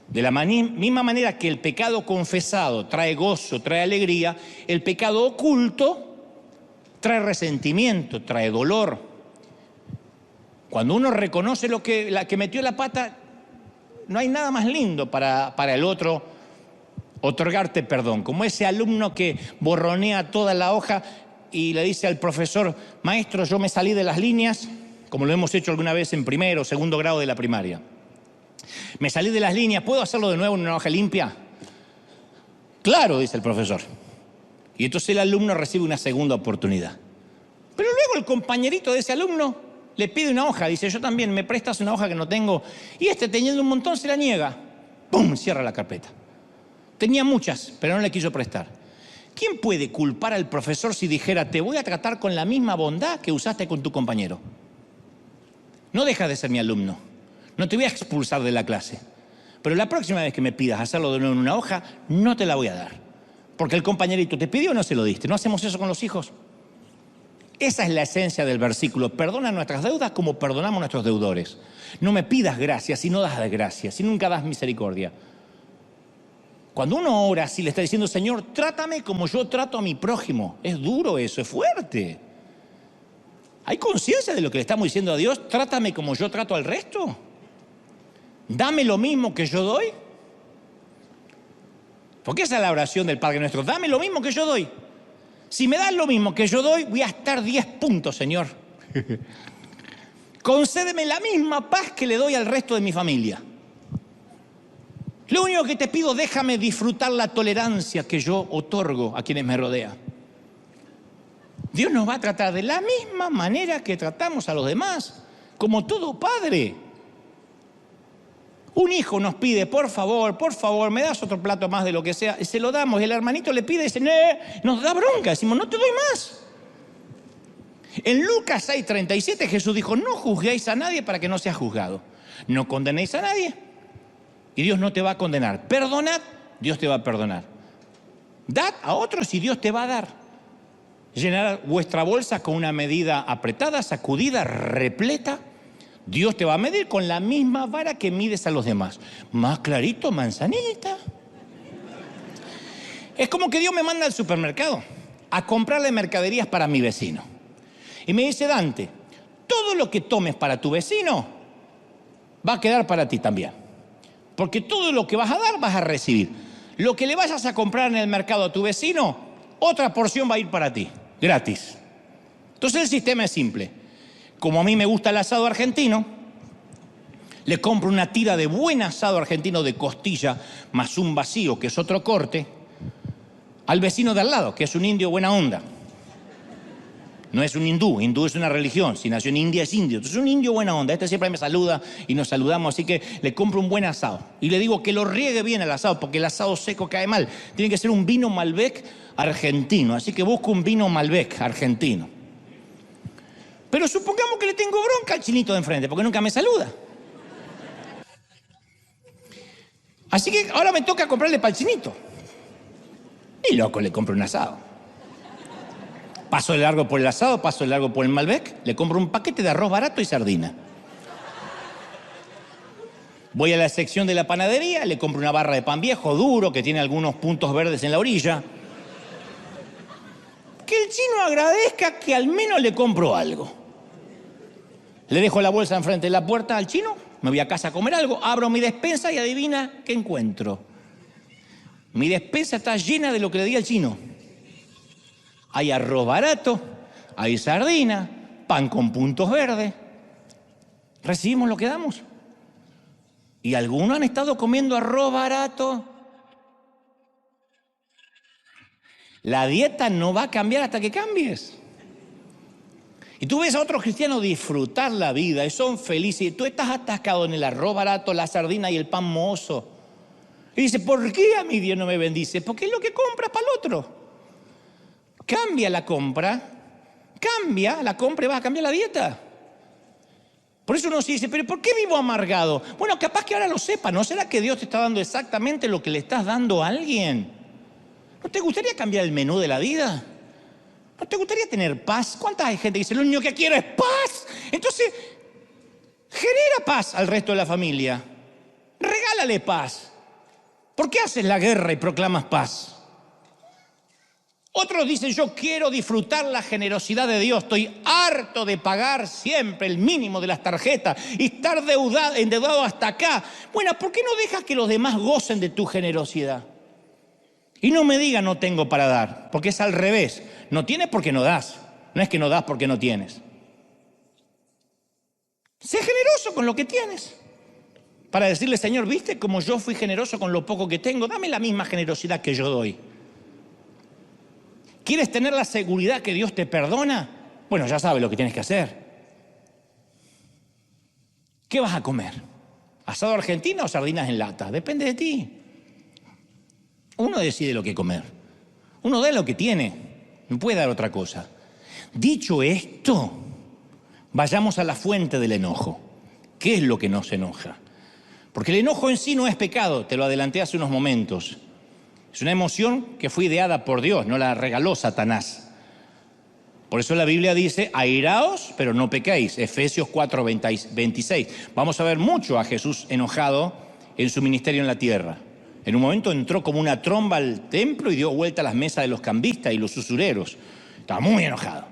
De la misma manera que el pecado confesado trae gozo, trae alegría, el pecado oculto trae resentimiento, trae dolor. Cuando uno reconoce la que metió la pata, no hay nada más lindo para el otro otorgarte perdón. Como ese alumno que borronea toda la hoja y le dice al profesor, maestro, yo me salí de las líneas, como lo hemos hecho alguna vez en primero o segundo grado de la primaria. Me salí de las líneas, ¿puedo hacerlo de nuevo en una hoja limpia? Claro, dice el profesor. Y entonces el alumno recibe una segunda oportunidad. Pero luego el compañerito de ese alumno le pide una hoja, dice, yo también, ¿me prestas una hoja que no tengo? Y teniendo un montón, se la niega. ¡Pum! Cierra la carpeta. Tenía muchas, pero no le quiso prestar. ¿Quién puede culpar al profesor si dijera, te voy a tratar con la misma bondad que usaste con tu compañero? No dejas de ser mi alumno. No te voy a expulsar de la clase. Pero la próxima vez que me pidas hacerlo de nuevo en una hoja, no te la voy a dar. Porque el compañerito te pidió o no se lo diste. ¿No hacemos eso con los hijos? Esa es la esencia del versículo. Perdona nuestras deudas como perdonamos a nuestros deudores. No me pidas gracia si no das gracia, si nunca das misericordia. Cuando uno ora así, le está diciendo, Señor, trátame como yo trato a mi prójimo. Es duro eso, es fuerte. ¿Hay conciencia de lo que le estamos diciendo a Dios? Trátame como yo trato al resto. Dame lo mismo que yo doy. Porque esa es la oración del Padre Nuestro. Dame lo mismo que yo doy. Si me das lo mismo que yo doy, voy a estar 10 puntos, Señor. Concédeme la misma paz que le doy al resto de mi familia. Lo único que te pido, déjame disfrutar la tolerancia que yo otorgo a quienes me rodean. Dios nos va a tratar de la misma manera que tratamos a los demás, como todo padre. Un hijo nos pide, por favor, me das otro plato más de lo que sea, y se lo damos, y el hermanito le pide y dice, nos da bronca, decimos, no te doy más. En Lucas 6:37 Jesús dijo, no juzguéis a nadie para que no seas juzgado. No condenéis a nadie y Dios no te va a condenar. Perdonad, Dios te va a perdonar. Dad a otros y Dios te va a dar. Llenar vuestra bolsa con una medida apretada, sacudida, repleta. Dios te va a medir con la misma vara que mides a los demás. Más clarito, manzanita. Es como que Dios me manda al supermercado a comprarle mercaderías para mi vecino. Y me dice, Dante, todo lo que tomes para tu vecino va a quedar para ti también. Porque todo lo que vas a dar vas a recibir. Lo que le vayas a comprar en el mercado a tu vecino, otra porción va a ir para ti, gratis. Entonces el sistema es simple. Como a mí me gusta el asado argentino, le compro una tira de buen asado argentino de costilla más un vacío, que es otro corte, al vecino de al lado, que es un indio buena onda. No es un hindú es una religión, si nació en India es indio, entonces es un indio buena onda, siempre me saluda y nos saludamos, así que le compro un buen asado y le digo que lo riegue bien el asado, porque el asado seco cae mal, tiene que ser un vino Malbec argentino, así que busco un vino Malbec argentino. Pero supongamos que le tengo bronca al chinito de enfrente, porque nunca me saluda. Así que ahora me toca comprarle para el chinito. Y loco, le compro un asado. Paso de largo por el asado, paso de largo por el Malbec, le compro un paquete de arroz barato y sardina. Voy a la sección de la panadería, le compro una barra de pan viejo, duro, que tiene algunos puntos verdes en la orilla. Que el chino agradezca que al menos le compro algo. Le dejo la bolsa enfrente de la puerta al chino, me voy a casa a comer algo, abro mi despensa y adivina qué encuentro. Mi despensa está llena de lo que le di al chino. Hay arroz barato, hay sardina, pan con puntos verdes. Recibimos lo que damos. Y algunos han estado comiendo arroz barato. La dieta no va a cambiar hasta que cambies. Y tú ves a otros cristianos disfrutar la vida y son felices. Y tú estás atascado en el arroz barato, la sardina y el pan mozo. Y dices, ¿por qué a mí Dios no me bendice? Porque es lo que compras para el otro. Cambia la compra y vas a cambiar la dieta. Por eso uno se dice, ¿pero por qué vivo amargado? Bueno, capaz que ahora lo sepa. ¿No será que Dios te está dando exactamente lo que le estás dando a alguien? ¿No te gustaría cambiar el menú de la vida? ¿No te gustaría tener paz? ¿Cuánta gente dice, lo único que quiero es paz? Entonces, genera paz al resto de la familia. Regálale paz. ¿Por qué haces la guerra y proclamas paz? Otros dicen, yo quiero disfrutar la generosidad de Dios. Estoy harto de pagar siempre el mínimo de las tarjetas y estar endeudado hasta acá. Bueno, ¿por qué no dejas que los demás gocen de tu generosidad? Y no me diga no tengo para dar, porque es al revés. No tienes porque no das. No es que no das porque no tienes. Sé generoso con lo que tienes. Para decirle, Señor, ¿viste cómo yo fui generoso con lo poco que tengo? Dame la misma generosidad que yo doy. ¿Quieres tener la seguridad que Dios te perdona? Bueno, ya sabes lo que tienes que hacer. ¿Qué vas a comer? ¿Asado argentino o sardinas en lata? Depende de ti. Uno decide lo que comer. Uno da lo que tiene. No puede dar otra cosa. Dicho esto, vayamos a la fuente del enojo. ¿Qué es lo que nos enoja? Porque el enojo en sí no es pecado, te lo adelanté hace unos momentos. Es una emoción que fue ideada por Dios, no la regaló Satanás. Por eso la Biblia dice, airaos, pero no pequéis. Efesios 4:26. Vamos a ver mucho a Jesús enojado en su ministerio en la tierra. En un momento entró como una tromba al templo y dio vuelta a las mesas de los cambistas y los usureros. Estaba muy enojado.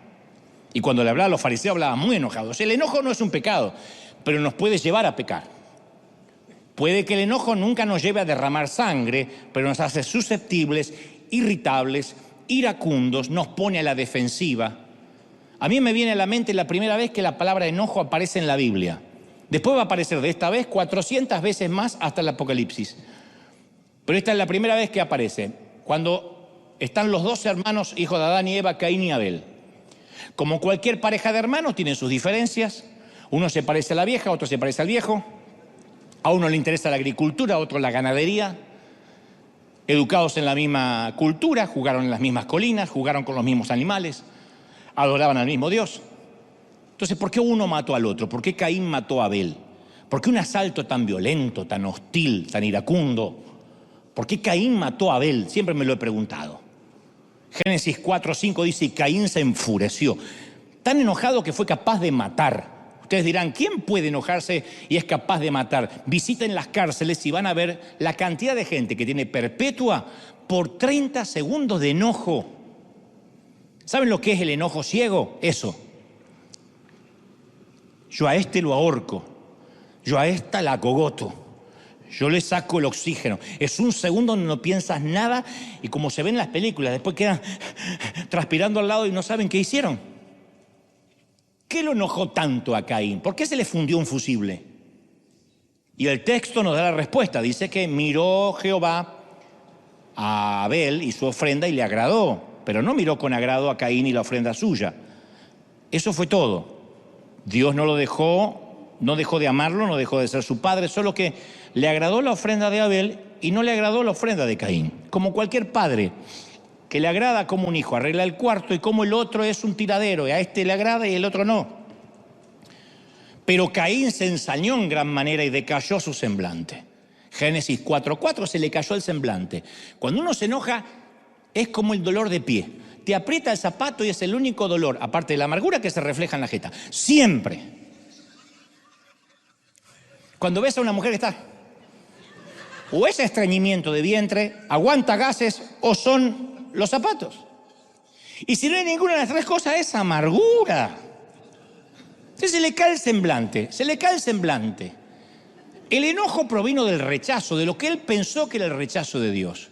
Y cuando le hablaba a los fariseos, hablaba muy enojado. O sea, el enojo no es un pecado, pero nos puede llevar a pecar. Puede que el enojo nunca nos lleve a derramar sangre, pero nos hace susceptibles, irritables, iracundos, nos pone a la defensiva. A mí me viene a la mente la primera vez que la palabra enojo aparece en la Biblia. Después va a aparecer de esta vez 400 veces más hasta el Apocalipsis. Pero esta es la primera vez que aparece, cuando están los dos hermanos, hijos de Adán y Eva, Caín y Abel. Como cualquier pareja de hermanos, tienen sus diferencias. Uno se parece a la vieja, otro se parece al viejo. A uno le interesa la agricultura, a otro la ganadería. Educados en la misma cultura, jugaron en las mismas colinas, jugaron con los mismos animales, adoraban al mismo Dios. Entonces, ¿por qué uno mató al otro? ¿Por qué Caín mató a Abel? ¿Por qué un asalto tan violento, tan hostil, tan iracundo? ¿Por qué Caín mató a Abel? Siempre me lo he preguntado. Génesis 4:5 dice, y Caín se enfureció, tan enojado que fue capaz de matar. Ustedes dirán, ¿quién puede enojarse y es capaz de matar? Visiten las cárceles y van a ver la cantidad de gente que tiene perpetua por 30 segundos de enojo. ¿Saben lo que es el enojo ciego? Eso. Yo a este lo ahorco, yo a esta la acogoto, yo le saco el oxígeno. Es un segundo donde no piensas nada y como se ve en las películas, después quedan transpirando al lado y no saben qué hicieron. ¿Qué lo enojó tanto a Caín? ¿Por qué se le fundió un fusible? Y el texto nos da la respuesta. Dice que miró Jehová a Abel y su ofrenda y le agradó, pero no miró con agrado a Caín y la ofrenda suya. Eso fue todo. Dios no lo dejó, no dejó de amarlo, no dejó de ser su padre, solo que le agradó la ofrenda de Abel y no le agradó la ofrenda de Caín. Como cualquier padre que le agrada como un hijo arregla el cuarto y como el otro es un tiradero, y a este le agrada y el otro no. Pero Caín se ensañó en gran manera y decayó su semblante. Génesis 4:4, se le cayó el semblante. Cuando uno se enoja, es como el dolor de pie. Te aprieta el zapato y es el único dolor, aparte de la amargura, que se refleja en la jeta. Siempre. Cuando ves a una mujer que está, o es estreñimiento de vientre, aguanta gases, o son los zapatos. Y si no hay ninguna de las tres cosas, es amargura. Entonces se le cae el semblante, se le cae el semblante. El enojo provino del rechazo, de lo que él pensó que era el rechazo de Dios.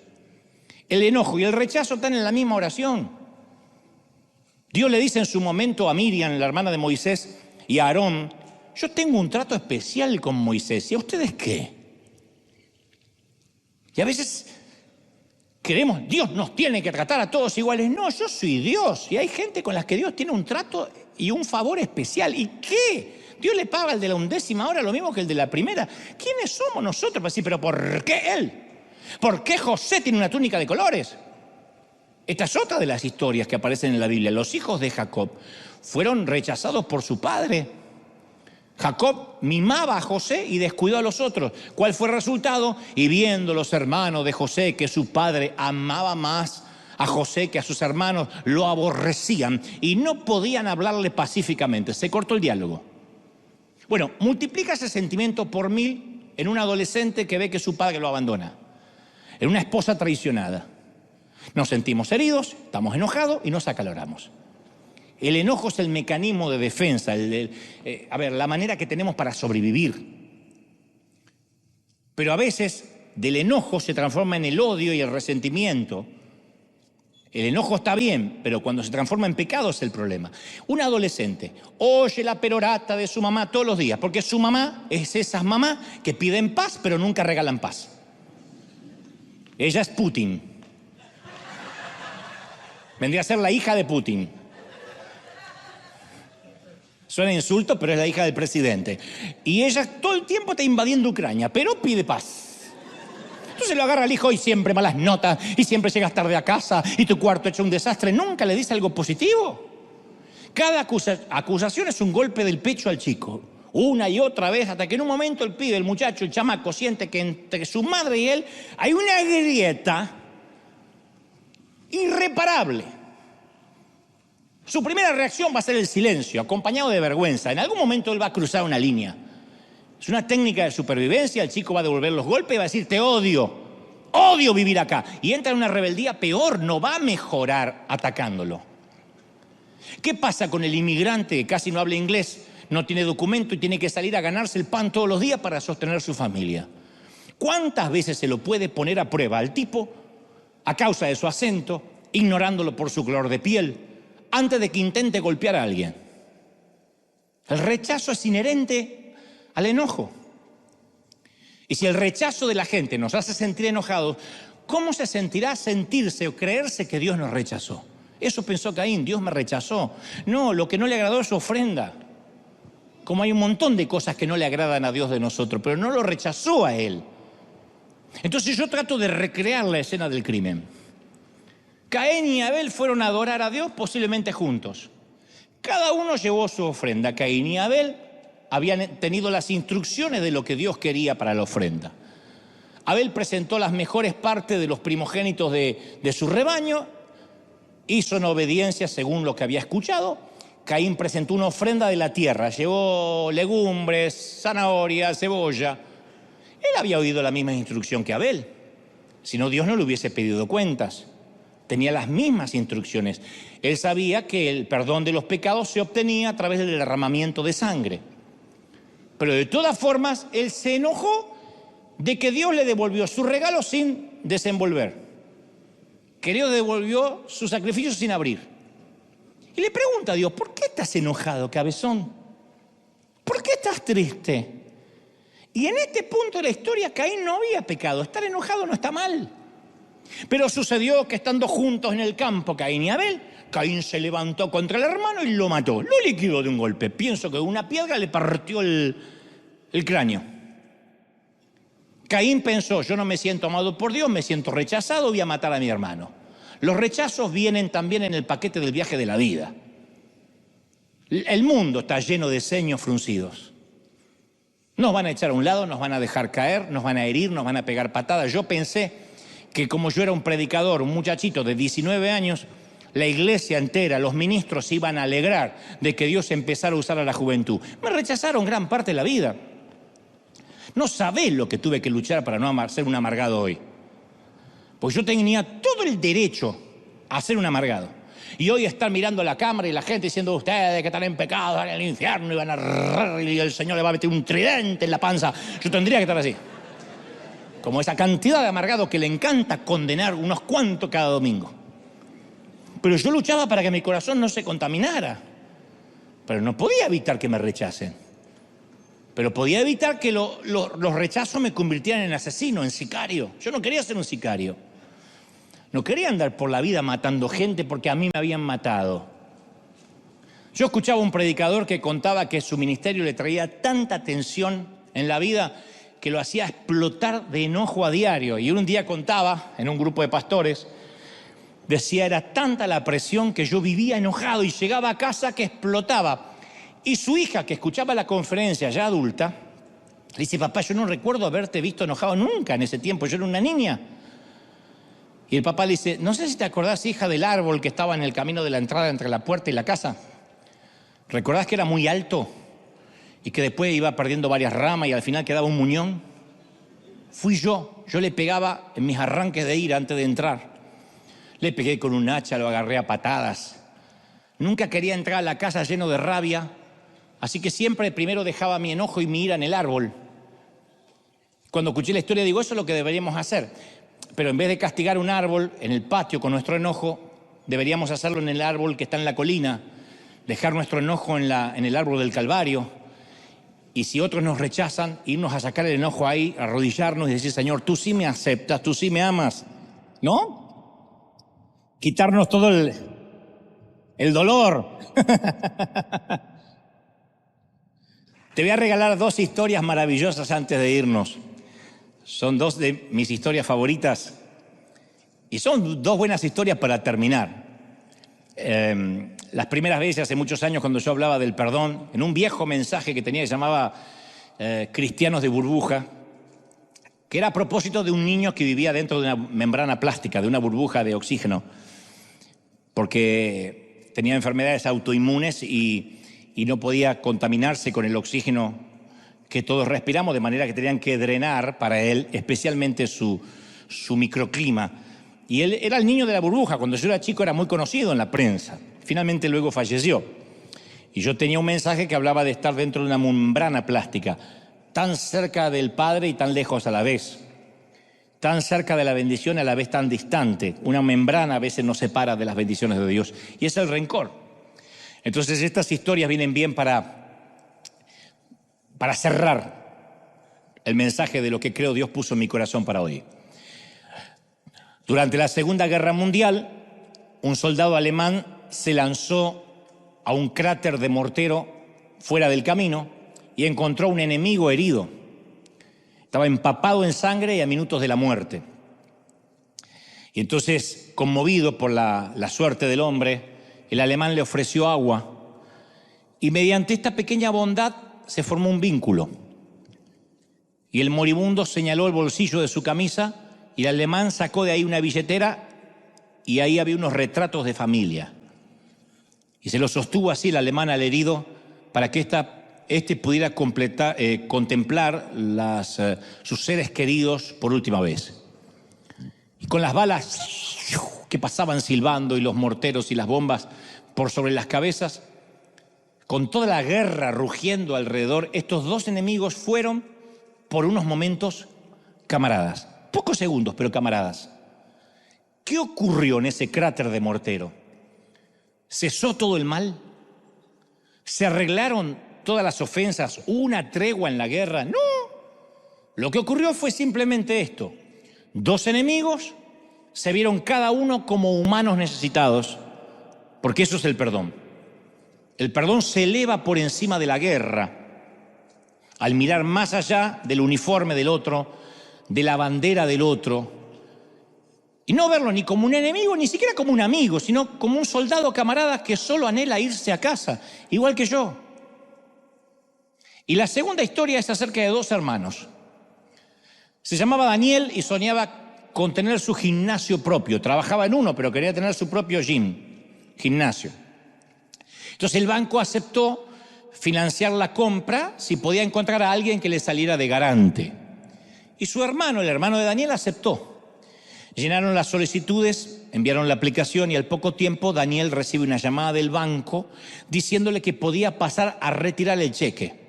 El enojo y el rechazo están en la misma oración. Dios le dice en su momento a Miriam, la hermana de Moisés, y a Aarón: yo tengo un trato especial con Moisés, ¿y a ustedes qué? Y a veces creemos, Dios nos tiene que tratar a todos iguales. No, yo soy Dios, y hay gente con la que Dios tiene un trato y un favor especial. ¿Y qué? Dios le paga al de la 1/10 hora lo mismo que el de la primera. ¿Quiénes somos nosotros para decir, pero por qué él? ¿Por qué José tiene una túnica de colores? Esta es otra de las historias que aparecen en la Biblia. Los hijos de Jacob fueron rechazados por su padre. Jacob mimaba a José y descuidó a los otros. ¿Cuál fue el resultado? Y viendo los hermanos de José que su padre amaba más a José que a sus hermanos, lo aborrecían y no podían hablarle pacíficamente. Se cortó el diálogo. Bueno, multiplica ese sentimiento por 1000 en un adolescente que ve que su padre lo abandona, en una esposa traicionada. Nos sentimos heridos, estamos enojados y nos acaloramos. El enojo es el mecanismo de defensa, la manera que tenemos para sobrevivir. Pero a veces del enojo se transforma en el odio y el resentimiento. El enojo está bien, pero cuando se transforma en pecado es el problema. Un adolescente oye la perorata de su mamá todos los días, porque su mamá es esas mamás que piden paz, pero nunca regalan paz. Ella es Putin. Vendría a ser la hija de Putin. Suena insulto, pero es la hija del presidente. Y ella todo el tiempo está invadiendo Ucrania, pero pide paz. Entonces lo agarra al hijo y siempre malas notas, y siempre llegas tarde a casa, y tu cuarto hecho un desastre. Nunca le dice algo positivo. Cada acusación es un golpe del pecho al chico. Una y otra vez, hasta que en un momento el pibe, el muchacho, el chamaco, siente que entre su madre y él hay una grieta irreparable. Su primera reacción va a ser el silencio, acompañado de vergüenza. En algún momento él va a cruzar una línea. Es una técnica de supervivencia. El chico va a devolver los golpes y va a decir, te odio, odio vivir acá. Y entra en una rebeldía peor, no va a mejorar atacándolo. ¿Qué pasa con el inmigrante que casi no habla inglés, no tiene documento y tiene que salir a ganarse el pan todos los días para sostener su familia? ¿Cuántas veces se lo puede poner a prueba al tipo a causa de su acento, ignorándolo por su color de piel, antes de que intente golpear a alguien? El rechazo es inherente al enojo. Y si el rechazo de la gente nos hace sentir enojados, ¿cómo se sentirá sentirse o creerse que Dios nos rechazó? Eso pensó Caín, Dios me rechazó. No, lo que no le agradó es su ofrenda. Como hay un montón de cosas que no le agradan a Dios de nosotros, pero no lo rechazó a él. Entonces yo trato de recrear la escena del crimen. Caín y Abel fueron a adorar a Dios posiblemente juntos. Cada uno llevó su ofrenda. Caín y Abel habían tenido las instrucciones de lo que Dios quería para la ofrenda. Abel presentó las mejores partes de los primogénitos de su rebaño, hizo en obediencia según lo que había escuchado. Caín presentó una ofrenda de la tierra, llevó legumbres, zanahorias, cebolla. Él había oído la misma instrucción que Abel, si no Dios no le hubiese pedido cuentas. Tenía las mismas instrucciones. Él sabía que el perdón de los pecados se obtenía a través del derramamiento de sangre. Pero de todas formas, él se enojó de que Dios le devolvió su regalo sin desenvolver. Que Dios devolvió su sacrificio sin abrir. Y le pregunta a Dios, ¿por qué estás enojado, cabezón? ¿Por qué estás triste? Y en este punto de la historia, Caín no había pecado. Estar enojado no está mal. Pero sucedió que estando juntos en el campo, Caín y Abel, Caín se levantó contra el hermano y lo mató. Lo liquidó de un golpe. Pienso que una piedra le partió el cráneo. Caín pensó, yo no me siento amado por Dios, me siento rechazado, voy a matar a mi hermano. Los rechazos vienen también en el paquete del viaje de la vida. El mundo está lleno de ceños fruncidos. Nos van a echar a un lado, nos van a dejar caer, nos van a herir, nos van a pegar patadas. Yo pensé que como yo era un predicador, un muchachito de 19 años, la iglesia entera, los ministros se iban a alegrar de que Dios empezara a usar a la juventud. Me rechazaron gran parte de la vida. No sabés lo que tuve que luchar para no ser un amargado hoy. Pues yo tenía todo el derecho a ser un amargado. Y hoy estar mirando la cámara y la gente diciendo ustedes que están en pecado, van al infierno y van a y el Señor le va a meter un tridente en la panza. Yo tendría que estar así. Como esa cantidad de amargados que le encanta condenar unos cuantos cada domingo. Pero yo luchaba para que mi corazón no se contaminara. Pero no podía evitar que me rechacen. Pero podía evitar que los rechazos me convirtieran en asesino, en sicario. Yo no quería ser un sicario. No quería andar por la vida matando gente porque a mí me habían matado. Yo escuchaba a un predicador que contaba que su ministerio le traía tanta tensión en la vida que lo hacía explotar de enojo a diario. Y un día contaba en un grupo de pastores, decía, era tanta la presión que yo vivía enojado y llegaba a casa que explotaba. Y su hija, que escuchaba la conferencia ya adulta, le dice, papá, yo no recuerdo haberte visto enojado nunca en ese tiempo, yo era una niña. Y el papá le dice, no sé si te acordás, hija, del árbol que estaba en el camino de la entrada entre la puerta y la casa. ¿Recordás que era muy alto y que después iba perdiendo varias ramas y al final quedaba un muñón? Fui yo le pegaba en mis arranques de ira antes de entrar. Le pegué con un hacha, lo agarré a patadas. Nunca quería entrar a la casa lleno de rabia, así que siempre primero dejaba mi enojo y mi ira en el árbol. Cuando escuché la historia digo, eso es lo que deberíamos hacer. Pero en vez de castigar un árbol en el patio con nuestro enojo, deberíamos hacerlo en el árbol que está en la colina, dejar nuestro enojo en el árbol del Calvario, y si otros nos rechazan, irnos a sacar el enojo ahí, arrodillarnos y decir, Señor, tú sí me aceptas, tú sí me amas, ¿no? Quitarnos todo el dolor. Te voy a regalar 2 historias maravillosas antes de irnos. Son 2 de mis historias favoritas y son 2 buenas historias para terminar. Las primeras veces, hace muchos años, cuando yo hablaba del perdón, en un viejo mensaje que tenía que se llamaba Cristianos de burbuja, que era a propósito de un niño que vivía dentro de una membrana plástica, de una burbuja de oxígeno, porque tenía enfermedades autoinmunes y no podía contaminarse con el oxígeno que todos respiramos, de manera que tenían que drenar para él, especialmente su microclima. Y él era el niño de la burbuja. Cuando yo era chico era muy conocido en la prensa. Finalmente luego falleció. Y yo tenía un mensaje que hablaba de estar dentro de una membrana plástica, tan cerca del Padre y tan lejos a la vez. Tan cerca de la bendición y a la vez tan distante. Una membrana a veces nos separa de las bendiciones de Dios. Y es el rencor. Entonces estas historias vienen bien para cerrar el mensaje de lo que creo Dios puso en mi corazón para hoy. Durante la Segunda Guerra Mundial, un soldado alemán se lanzó a un cráter de mortero fuera del camino y encontró un enemigo herido. Estaba empapado en sangre y a minutos de la muerte. Y entonces, conmovido por la suerte del hombre, el alemán le ofreció agua y mediante esta pequeña bondad se formó un vínculo. Y el moribundo señaló el bolsillo de su camisa y el alemán sacó de ahí una billetera y ahí había unos retratos de familia. Y se los sostuvo así el alemán al herido para que este pudiera contemplar sus seres queridos por última vez. Y con las balas que pasaban silbando y los morteros y las bombas por sobre las cabezas, con toda la guerra rugiendo alrededor, estos 2 enemigos fueron por unos momentos camaradas. Pocos segundos, pero camaradas. ¿Qué ocurrió en ese cráter de mortero? ¿Cesó todo el mal? ¿Se arreglaron todas las ofensas? ¿Hubo una tregua en la guerra? No. Lo que ocurrió fue simplemente esto. 2 enemigos se vieron cada uno como humanos necesitados, porque eso es el perdón. El perdón se eleva por encima de la guerra al mirar más allá del uniforme del otro, de la bandera del otro, y no verlo ni como un enemigo, ni siquiera como un amigo, sino como un soldado camarada que solo anhela irse a casa, igual que yo. Y la segunda historia es acerca de dos hermanos. Se llamaba Daniel y soñaba con tener su gimnasio propio. Trabajaba en uno, pero quería tener su propio gimnasio. Entonces el banco aceptó financiar la compra si podía encontrar a alguien que le saliera de garante. Y su hermano, el hermano de Daniel, aceptó. Llenaron las solicitudes, enviaron la aplicación y al poco tiempo Daniel recibe una llamada del banco diciéndole que podía pasar a retirar el cheque.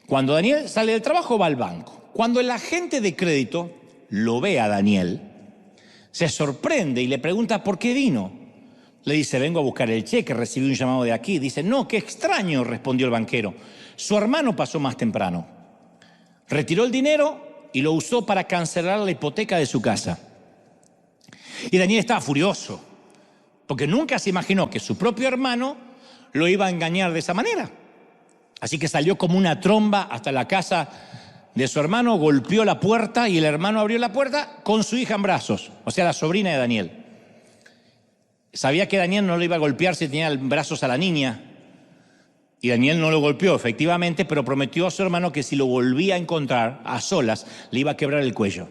Cuando Daniel sale del trabajo va al banco. Cuando el agente de crédito lo ve a Daniel, se sorprende y le pregunta por qué vino. Le dice, vengo a buscar el cheque, recibí un llamado de aquí. Dice, no, qué extraño, respondió el banquero. Su hermano pasó más temprano. Retiró el dinero y lo usó para cancelar la hipoteca de su casa. Y Daniel estaba furioso, porque nunca se imaginó que su propio hermano lo iba a engañar de esa manera. Así que salió como una tromba hasta la casa de su hermano, golpeó la puerta y el hermano abrió la puerta con su hija en brazos, o sea, la sobrina de Daniel. Sabía que Daniel no le iba a golpear si tenía en brazos a la niña. Y Daniel no lo golpeó, efectivamente, pero prometió a su hermano que si lo volvía a encontrar a solas, le iba a quebrar el cuello.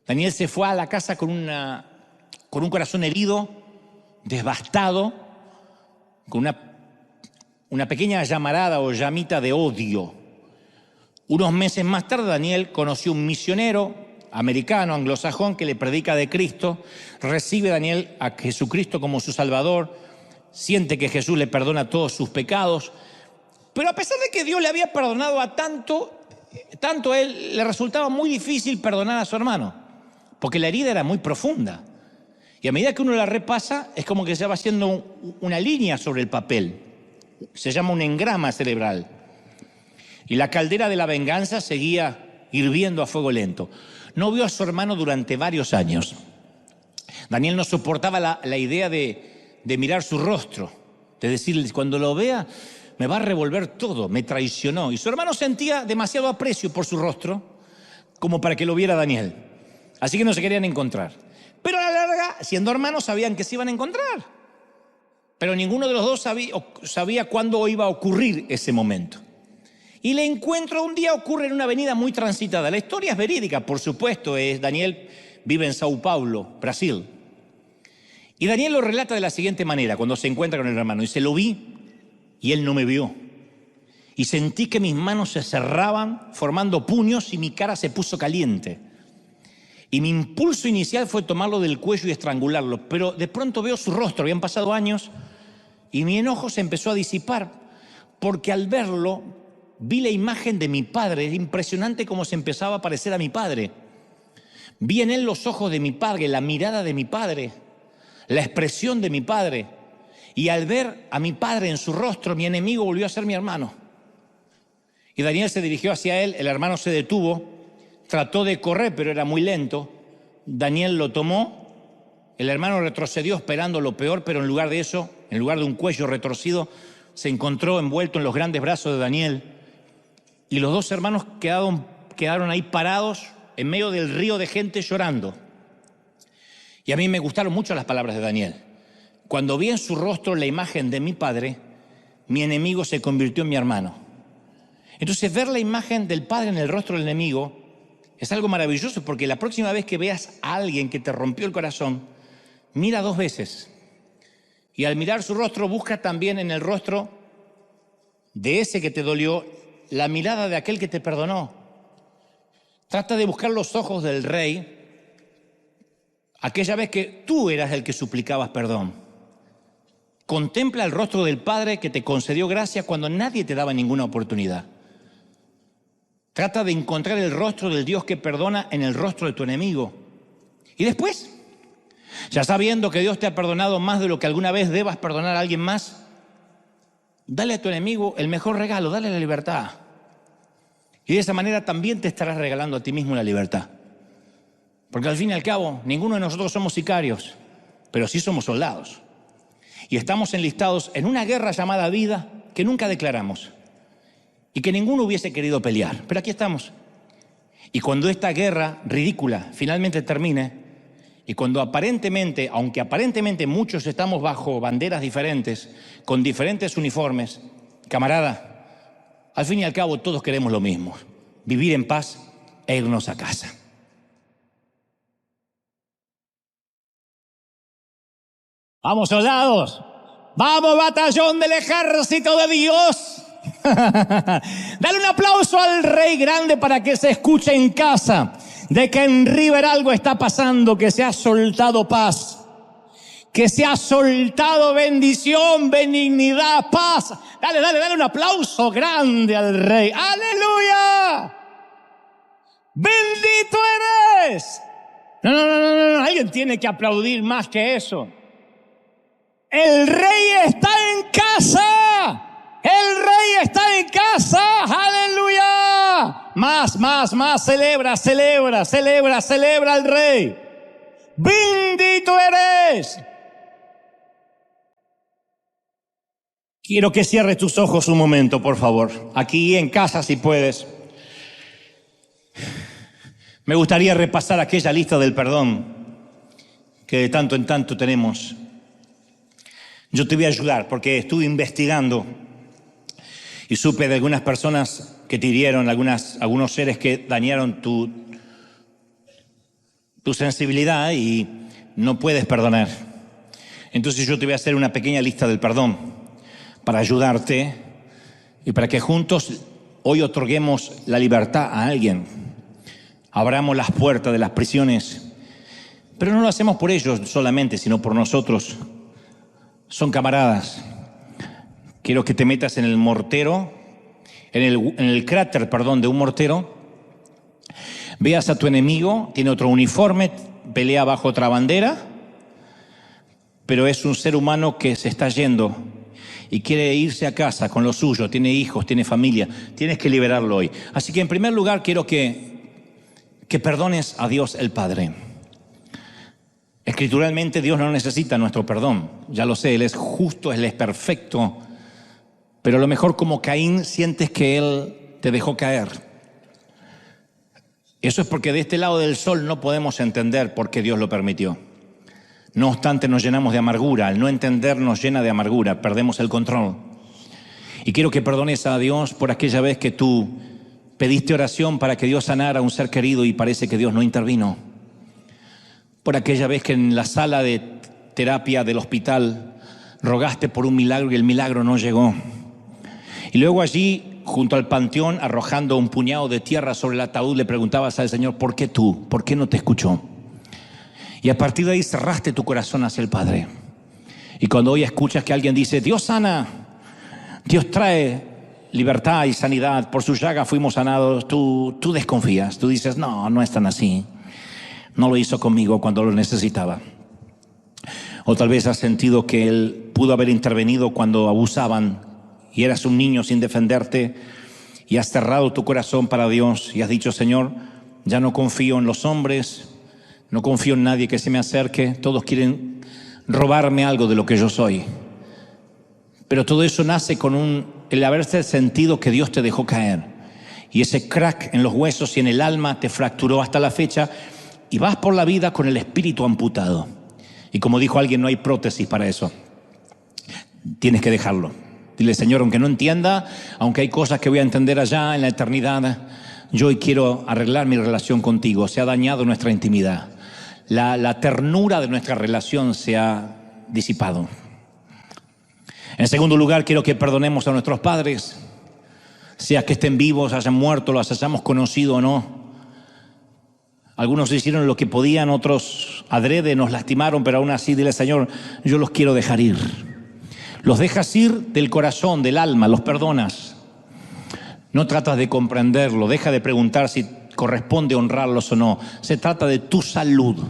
Daniel se fue a la casa con un corazón herido, devastado, con una pequeña llamarada o llamita de odio. Unos meses más tarde, Daniel conoció un misionero americano, anglosajón, que le predica de Cristo. Recibe Daniel a Jesucristo como su Salvador. Siente que Jesús le perdona todos sus pecados. Pero a pesar de que Dios le había perdonado a tanto a él le resultaba muy difícil perdonar a su hermano, porque la herida era muy profunda. Y a medida que uno la repasa, es como que se va haciendo una línea sobre el papel. Se llama un engrama cerebral. Y la caldera de la venganza seguía hirviendo a fuego lento. No vio a su hermano durante varios años. Daniel no soportaba la idea de mirar su rostro, de decirle, cuando lo vea, me va a revolver todo, me traicionó. Y su hermano sentía demasiado aprecio por su rostro como para que lo viera Daniel. Así que no se querían encontrar. Pero a la larga, siendo hermanos, sabían que se iban a encontrar. Pero ninguno de los dos sabía cuándo iba a ocurrir ese momento. Y el encuentro un día ocurre en una avenida muy transitada. La historia es verídica, por supuesto. Daniel vive en Sao Paulo, Brasil. Y Daniel lo relata de la siguiente manera, cuando se encuentra con el hermano. Dice, lo vi y él no me vio. Y sentí que mis manos se cerraban formando puños y mi cara se puso caliente. Y mi impulso inicial fue tomarlo del cuello y estrangularlo. Pero de pronto veo su rostro, habían pasado años, y mi enojo se empezó a disipar, porque al verlo vi la imagen de mi padre. Es impresionante cómo se empezaba a parecer a mi padre. Vi en él los ojos de mi padre, la mirada de mi padre, la expresión de mi padre. Y al ver a mi padre en su rostro, mi enemigo volvió a ser mi hermano. Y Daniel se dirigió hacia él, el hermano se detuvo. Trató de correr, pero era muy lento. Daniel lo tomó. El hermano retrocedió esperando lo peor, pero en lugar de eso, en lugar de un cuello retorcido, se encontró envuelto en los grandes brazos de Daniel. Y los dos hermanos quedaron ahí parados en medio del río de gente llorando. Y a mí me gustaron mucho las palabras de Daniel. Cuando vi en su rostro la imagen de mi padre, mi enemigo se convirtió en mi hermano. Entonces, ver la imagen del padre en el rostro del enemigo es algo maravilloso, porque la próxima vez que veas a alguien que te rompió el corazón, mira dos veces. Y al mirar su rostro, busca también en el rostro de ese que te dolió la mirada de aquel que te perdonó. Trata de buscar los ojos del rey aquella vez que tú eras el que suplicabas perdón. Contempla el rostro del Padre que te concedió gracia cuando nadie te daba ninguna oportunidad. Trata de encontrar el rostro del Dios que perdona en el rostro de tu enemigo. Y después, ya sabiendo que Dios te ha perdonado más de lo que alguna vez debas perdonar a alguien más, dale a tu enemigo el mejor regalo, dale la libertad. Y de esa manera también te estarás regalando a ti mismo la libertad. Porque al fin y al cabo, ninguno de nosotros somos sicarios, pero sí somos soldados. Y estamos enlistados en una guerra llamada vida que nunca declaramos y que ninguno hubiese querido pelear. Pero aquí estamos. Y cuando esta guerra ridícula finalmente termine, y cuando aunque aparentemente muchos estamos bajo banderas diferentes, con diferentes uniformes, camarada, Al fin y al cabo todos queremos lo mismo: vivir en paz e irnos a casa. Vamos, soldados. Vamos, batallón del ejército de Dios. Dale un aplauso al Rey Grande para que se escuche en casa de que en River algo está pasando, que se ha soltado paz, que se ha soltado bendición, benignidad, paz. Dale un aplauso grande al Rey. ¡Aleluya! ¡Bendito eres! No, alguien tiene que aplaudir más que eso. El Rey está en casa. El Rey está en casa. ¡Aleluya! Más. Celebra al Rey. ¡Bendito eres! Quiero que cierres tus ojos un momento, por favor. Aquí en casa, si puedes. Me gustaría repasar aquella lista del perdón que de tanto en tanto tenemos. Yo te voy a ayudar porque estuve investigando y supe de algunas personas que te hirieron, algunos seres que dañaron tu sensibilidad y no puedes perdonar. Entonces yo te voy a hacer una pequeña lista del perdón para ayudarte y para que juntos hoy otorguemos la libertad a alguien. Abramos las puertas de las prisiones, pero no lo hacemos por ellos solamente, sino por nosotros. Son camaradas. Quiero que te metas en el mortero, en el cráter, de un mortero. Veas a tu enemigo, tiene otro uniforme, pelea bajo otra bandera, pero es un ser humano que se está yendo y quiere irse a casa con lo suyo, tiene hijos, tiene familia. Tienes que liberarlo hoy. Así que en primer lugar quiero que perdones a Dios el Padre. Escrituralmente Dios no necesita nuestro perdón, ya lo sé, Él es justo, Él es perfecto, pero a lo mejor como Caín sientes que Él te dejó caer. Eso es porque de este lado del sol no podemos entender por qué Dios lo permitió. No obstante, nos llenamos de amargura. Al no entender nos llena de amargura, perdemos el control. Y quiero que perdones a Dios por aquella vez que tú pediste oración para que Dios sanara a un ser querido y parece que Dios no intervino. Por aquella vez que en la sala de terapia del hospital rogaste por un milagro y el milagro no llegó. Y luego allí, junto al panteón, arrojando un puñado de tierra sobre el ataúd, le preguntabas al Señor: ¿por qué tú? ¿Por qué no te escuchó? Y a partir de ahí cerraste tu corazón hacia el Padre. Y cuando hoy escuchas que alguien dice: Dios sana, Dios trae libertad y sanidad, por su llaga fuimos sanados, tú desconfías, tú dices: no es tan así. No lo hizo conmigo cuando lo necesitaba. O tal vez has sentido que Él pudo haber intervenido cuando abusaban y eras un niño sin defenderte y has cerrado tu corazón para Dios y has dicho: Señor, ya no confío en los hombres, no confío en nadie que se me acerque, todos quieren robarme algo de lo que yo soy. Pero todo eso nace con el haberse sentido que Dios te dejó caer y ese crack en los huesos y en el alma te fracturó hasta la fecha. Y vas por la vida con el espíritu amputado. Y como dijo alguien, no hay prótesis para eso. Tienes que dejarlo. Dile: Señor, aunque no entienda, aunque hay cosas que voy a entender allá en la eternidad, yo hoy quiero arreglar mi relación contigo. Se ha dañado nuestra intimidad. La ternura de nuestra relación se ha disipado. En segundo lugar, quiero que perdonemos a nuestros padres, sea que estén vivos, hayan muerto, los hayamos conocido o no. Algunos hicieron lo que podían, otros adrede nos lastimaron, pero aún así dile: Señor, yo los quiero dejar ir. Los dejas ir del corazón, del alma, los perdonas. No tratas de comprenderlo, deja de preguntar si corresponde honrarlos o no. Se trata de tu salud.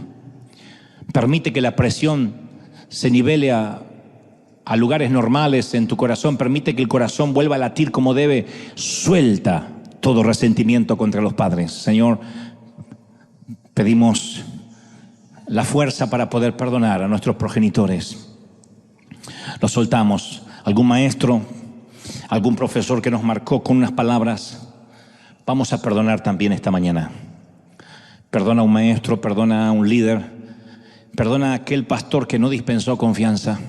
Permite que la presión se nivele a lugares normales en tu corazón. Permite que el corazón vuelva a latir como debe. Suelta todo resentimiento contra los padres. Señor, pedimos la fuerza para poder perdonar a nuestros progenitores. Los soltamos. Algún maestro, algún profesor que nos marcó con unas palabras, vamos a perdonar también esta mañana. Perdona a un maestro, perdona a un líder, perdona a aquel pastor que no dispensó confianza,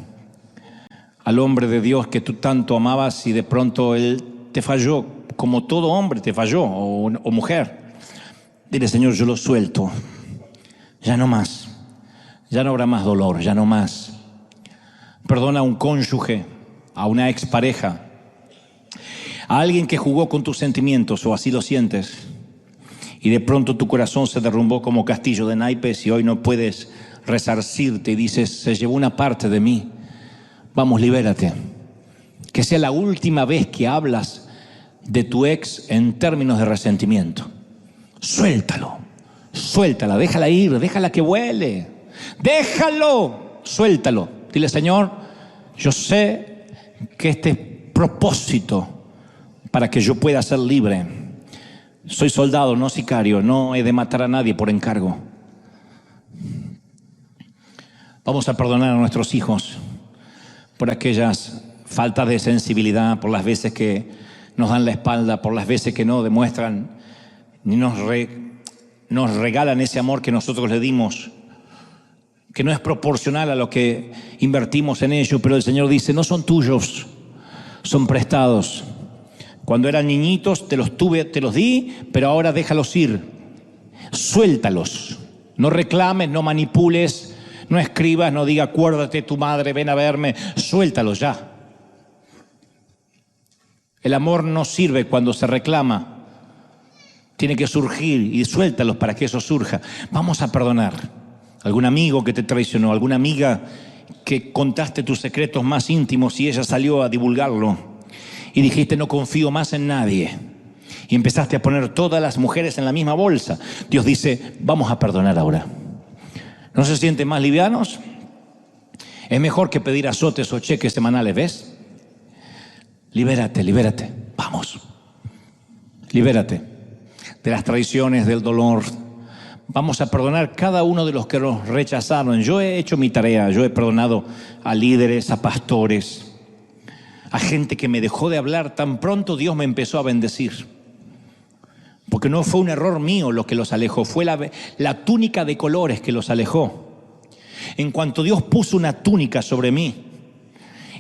al hombre de Dios que tú tanto amabas y de pronto él te falló como todo hombre te falló o mujer. Dile, Señor, yo lo suelto. Ya no más. Ya no habrá más dolor, ya no más. Perdona a un cónyuge, a una expareja, a alguien que jugó con tus sentimientos, o así lo sientes, y de pronto tu corazón se derrumbó como castillo de naipes y hoy no puedes resarcirte y dices, se llevó una parte de mí. Vamos, libérate. Que sea la última vez que hablas de tu ex en términos de resentimiento. Suéltalo, suéltala, déjala ir, déjala que vuele. Déjalo, suéltalo. Dile, Señor, yo sé que este es propósito para que yo pueda ser libre. Soy soldado, no sicario, no he de matar a nadie por encargo. Vamos a perdonar a nuestros hijos por aquellas faltas de sensibilidad, por las veces que nos dan la espalda, por las veces que no demuestran ni nos regalan ese amor que nosotros le dimos, que no es proporcional a lo que invertimos en ello, pero el Señor dice, no son tuyos, son prestados. Cuando eran niñitos te los tuve, te los di, pero ahora déjalos ir. Suéltalos. No reclames, no manipules, no escribas, no diga acuérdate tu madre, ven a verme. Suéltalos ya. El amor no sirve cuando se reclama. Tiene que surgir y suéltalos para que eso surja. Vamos a perdonar. Algún amigo que te traicionó, alguna amiga que contaste tus secretos más íntimos y ella salió a divulgarlo. Y dijiste, no confío más en nadie. Y empezaste a poner todas las mujeres en la misma bolsa. Dios dice, vamos a perdonar ahora. ¿No se sienten más livianos? Es mejor que pedir azotes o cheques semanales, ¿ves? Libérate, libérate. Vamos. Libérate de las traiciones, del dolor. Vamos a perdonar cada uno de los que nos rechazaron. Yo he hecho mi tarea. Yo he perdonado a líderes, a pastores, a gente que me dejó de hablar. Tan pronto Dios me empezó a bendecir. Porque no fue un error mío lo que los alejó. Fue la túnica de colores que los alejó. En cuanto Dios puso una túnica sobre mí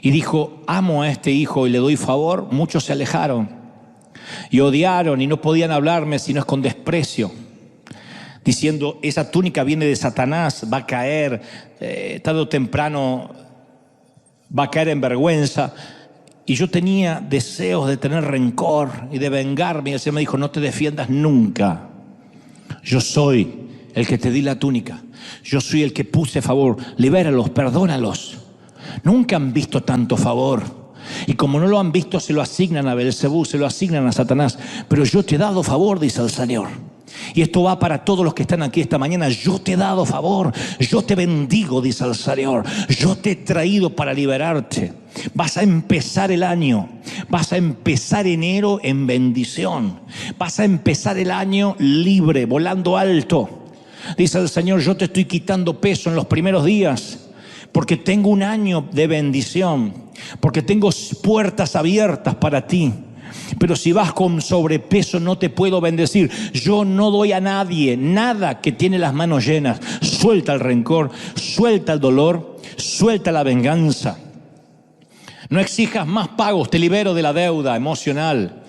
y dijo, amo a este hijo y le doy favor, muchos se alejaron y odiaron y no podían hablarme sino con desprecio, diciendo, esa túnica viene de Satanás, va a caer, tarde o temprano va a caer en vergüenza. Y yo tenía deseos de tener rencor y de vengarme. Y el Señor me dijo, no te defiendas nunca. Yo soy el que te di la túnica. Yo soy el que puse favor. Libéralos, perdónalos. Nunca han visto tanto favor. Y como no lo han visto, se lo asignan a Beelzebú, se lo asignan a Satanás. Pero yo te he dado favor, dice el Señor. Y esto va para todos los que están aquí esta mañana. Yo te he dado favor, yo te bendigo, dice el Señor. Yo te he traído para liberarte. Vas a empezar el año, vas a empezar enero en bendición. Vas a empezar el año libre, volando alto. Dice el Señor, yo te estoy quitando peso en los primeros días, porque tengo un año de bendición, porque tengo puertas abiertas para ti. Pero si vas con sobrepeso no te puedo bendecir. Yo no doy a nadie nada que tiene las manos llenas. Suelta el rencor, suelta el dolor, suelta la venganza. No exijas más pagos, te libero de la deuda emocional.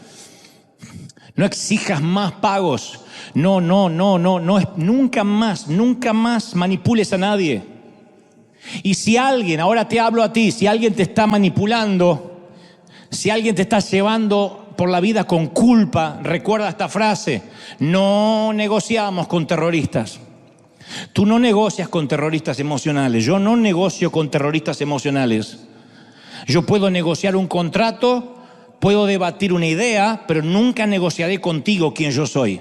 No exijas más pagos. No, nunca más manipules a nadie. Y si alguien, ahora te hablo a ti, si alguien te está manipulando, si alguien te está llevando por la vida con culpa, recuerda esta frase: no negociamos con terroristas. Tú no negocias con terroristas emocionales. Yo no negocio con terroristas emocionales. Yo puedo negociar un contrato, puedo debatir una idea, pero nunca negociaré contigo quién yo soy.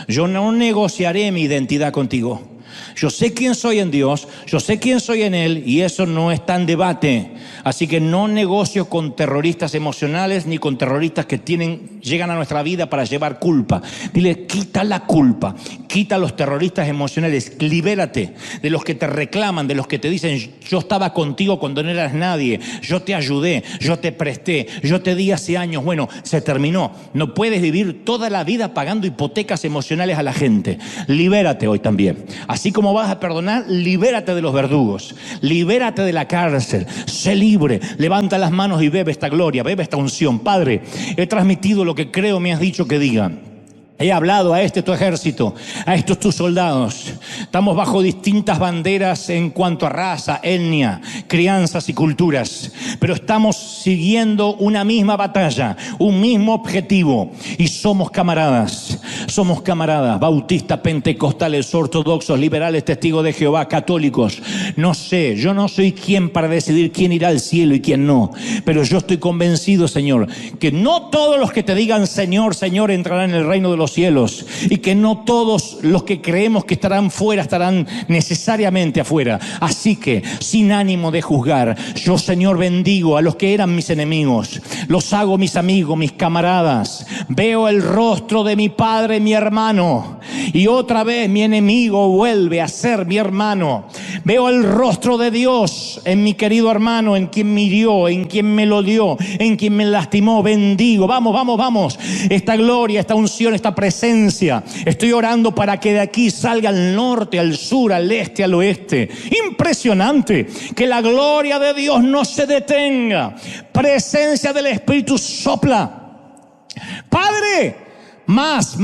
Yo no negociaré mi identidad contigo. Yo sé quién soy en Dios, yo sé quién soy en Él, y eso no está en debate. Así que no negocio con terroristas emocionales ni con terroristas que llegan a nuestra vida para llevar culpa. Dile, quita la culpa, quita a los terroristas emocionales, libérate de los que te reclaman, de los que te dicen, yo estaba contigo cuando no eras nadie, yo te ayudé, yo te presté, yo te di hace años. Bueno, se terminó. No puedes vivir toda la vida pagando hipotecas emocionales a la gente. Libérate hoy también. Así como vas a perdonar, libérate de los verdugos, libérate de la cárcel, sé libre. Levanta las manos y bebe esta gloria, bebe esta unción. Padre, he transmitido lo que creo me has dicho que diga. He hablado a tu ejército, a estos tus soldados. Estamos bajo distintas banderas en cuanto a raza, etnia, crianzas y culturas. Pero estamos siguiendo una misma batalla, un mismo objetivo. Y somos camaradas, bautistas, pentecostales, ortodoxos, liberales, testigos de Jehová, católicos. No sé, yo no soy quien para decidir quién irá al cielo y quién no. Pero yo estoy convencido, Señor, que no todos los que te digan Señor, Señor entrarán en el reino de los cielos, y que no todos los que creemos que estarán fuera estarán necesariamente afuera. Así que, sin ánimo de juzgar, yo, Señor, bendigo a los que eran mis enemigos, los hago mis amigos, mis camaradas. Veo el rostro de mi padre, mi hermano, y otra vez mi enemigo vuelve a ser mi hermano. Veo el rostro de Dios en mi querido hermano, en quien me hirió, en quien me lo dio, en quien me lastimó. Bendigo, vamos, esta gloria, esta unción, esta presencia. Estoy orando para que de aquí salga al norte, al sur, al este, al oeste. Impresionante, que la gloria de Dios no se detenga. Presencia del Espíritu sopla. Padre, más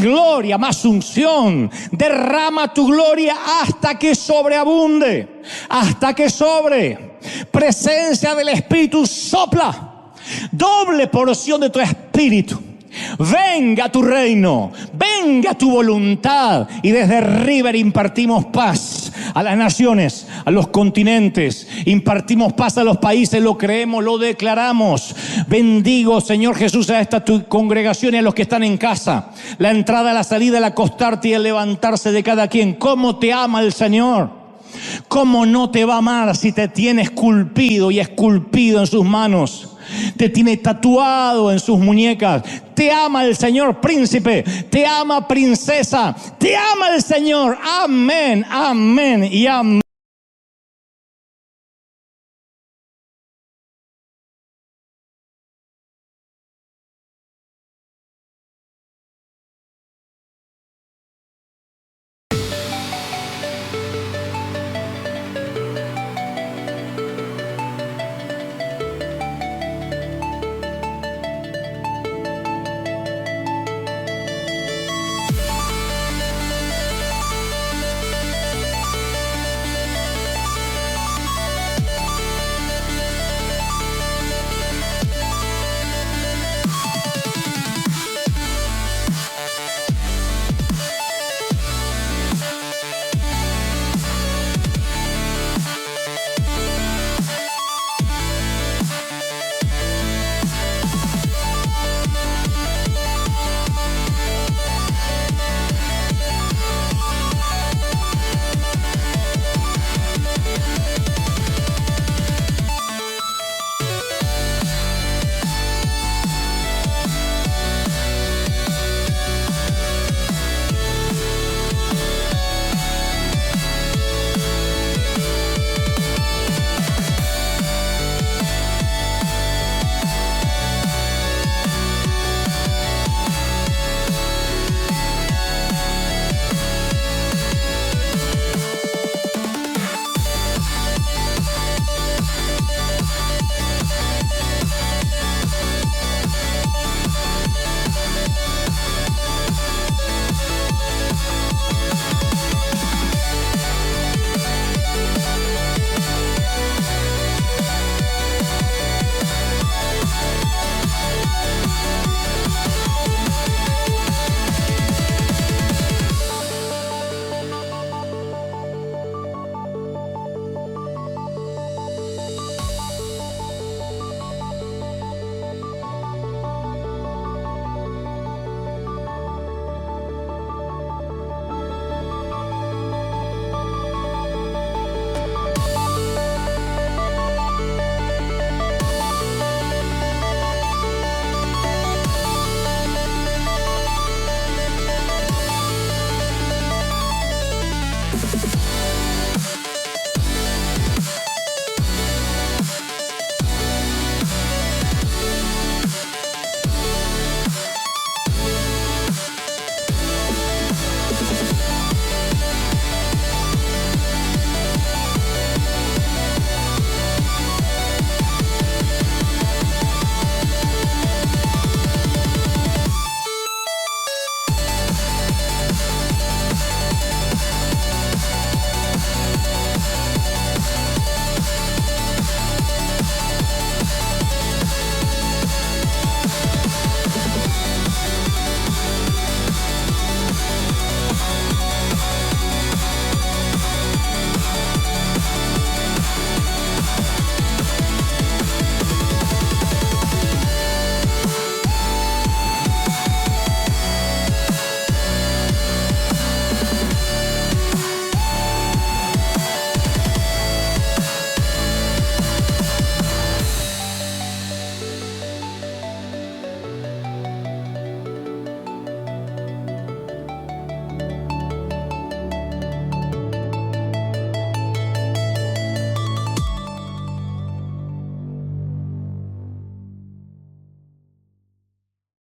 gloria, más unción. Derrama tu gloria hasta que sobreabunde, hasta que sobre. Presencia del Espíritu sopla. Doble porción de tu Espíritu. Venga tu reino, venga tu voluntad. Y desde River impartimos paz a las naciones, a los continentes. Impartimos paz a los países, lo creemos, lo declaramos. Bendigo, Señor Jesús, a esta tu congregación y a los que están en casa. La entrada, la salida, el acostarte y el levantarse de cada quien. ¿Cómo te ama el Señor? ¿Cómo no te va a amar si te tiene esculpido y esculpido en sus manos? Te tiene tatuado en sus muñecas. Te ama el Señor, príncipe. Te ama, princesa. Te ama el Señor. Amén, amén y amén.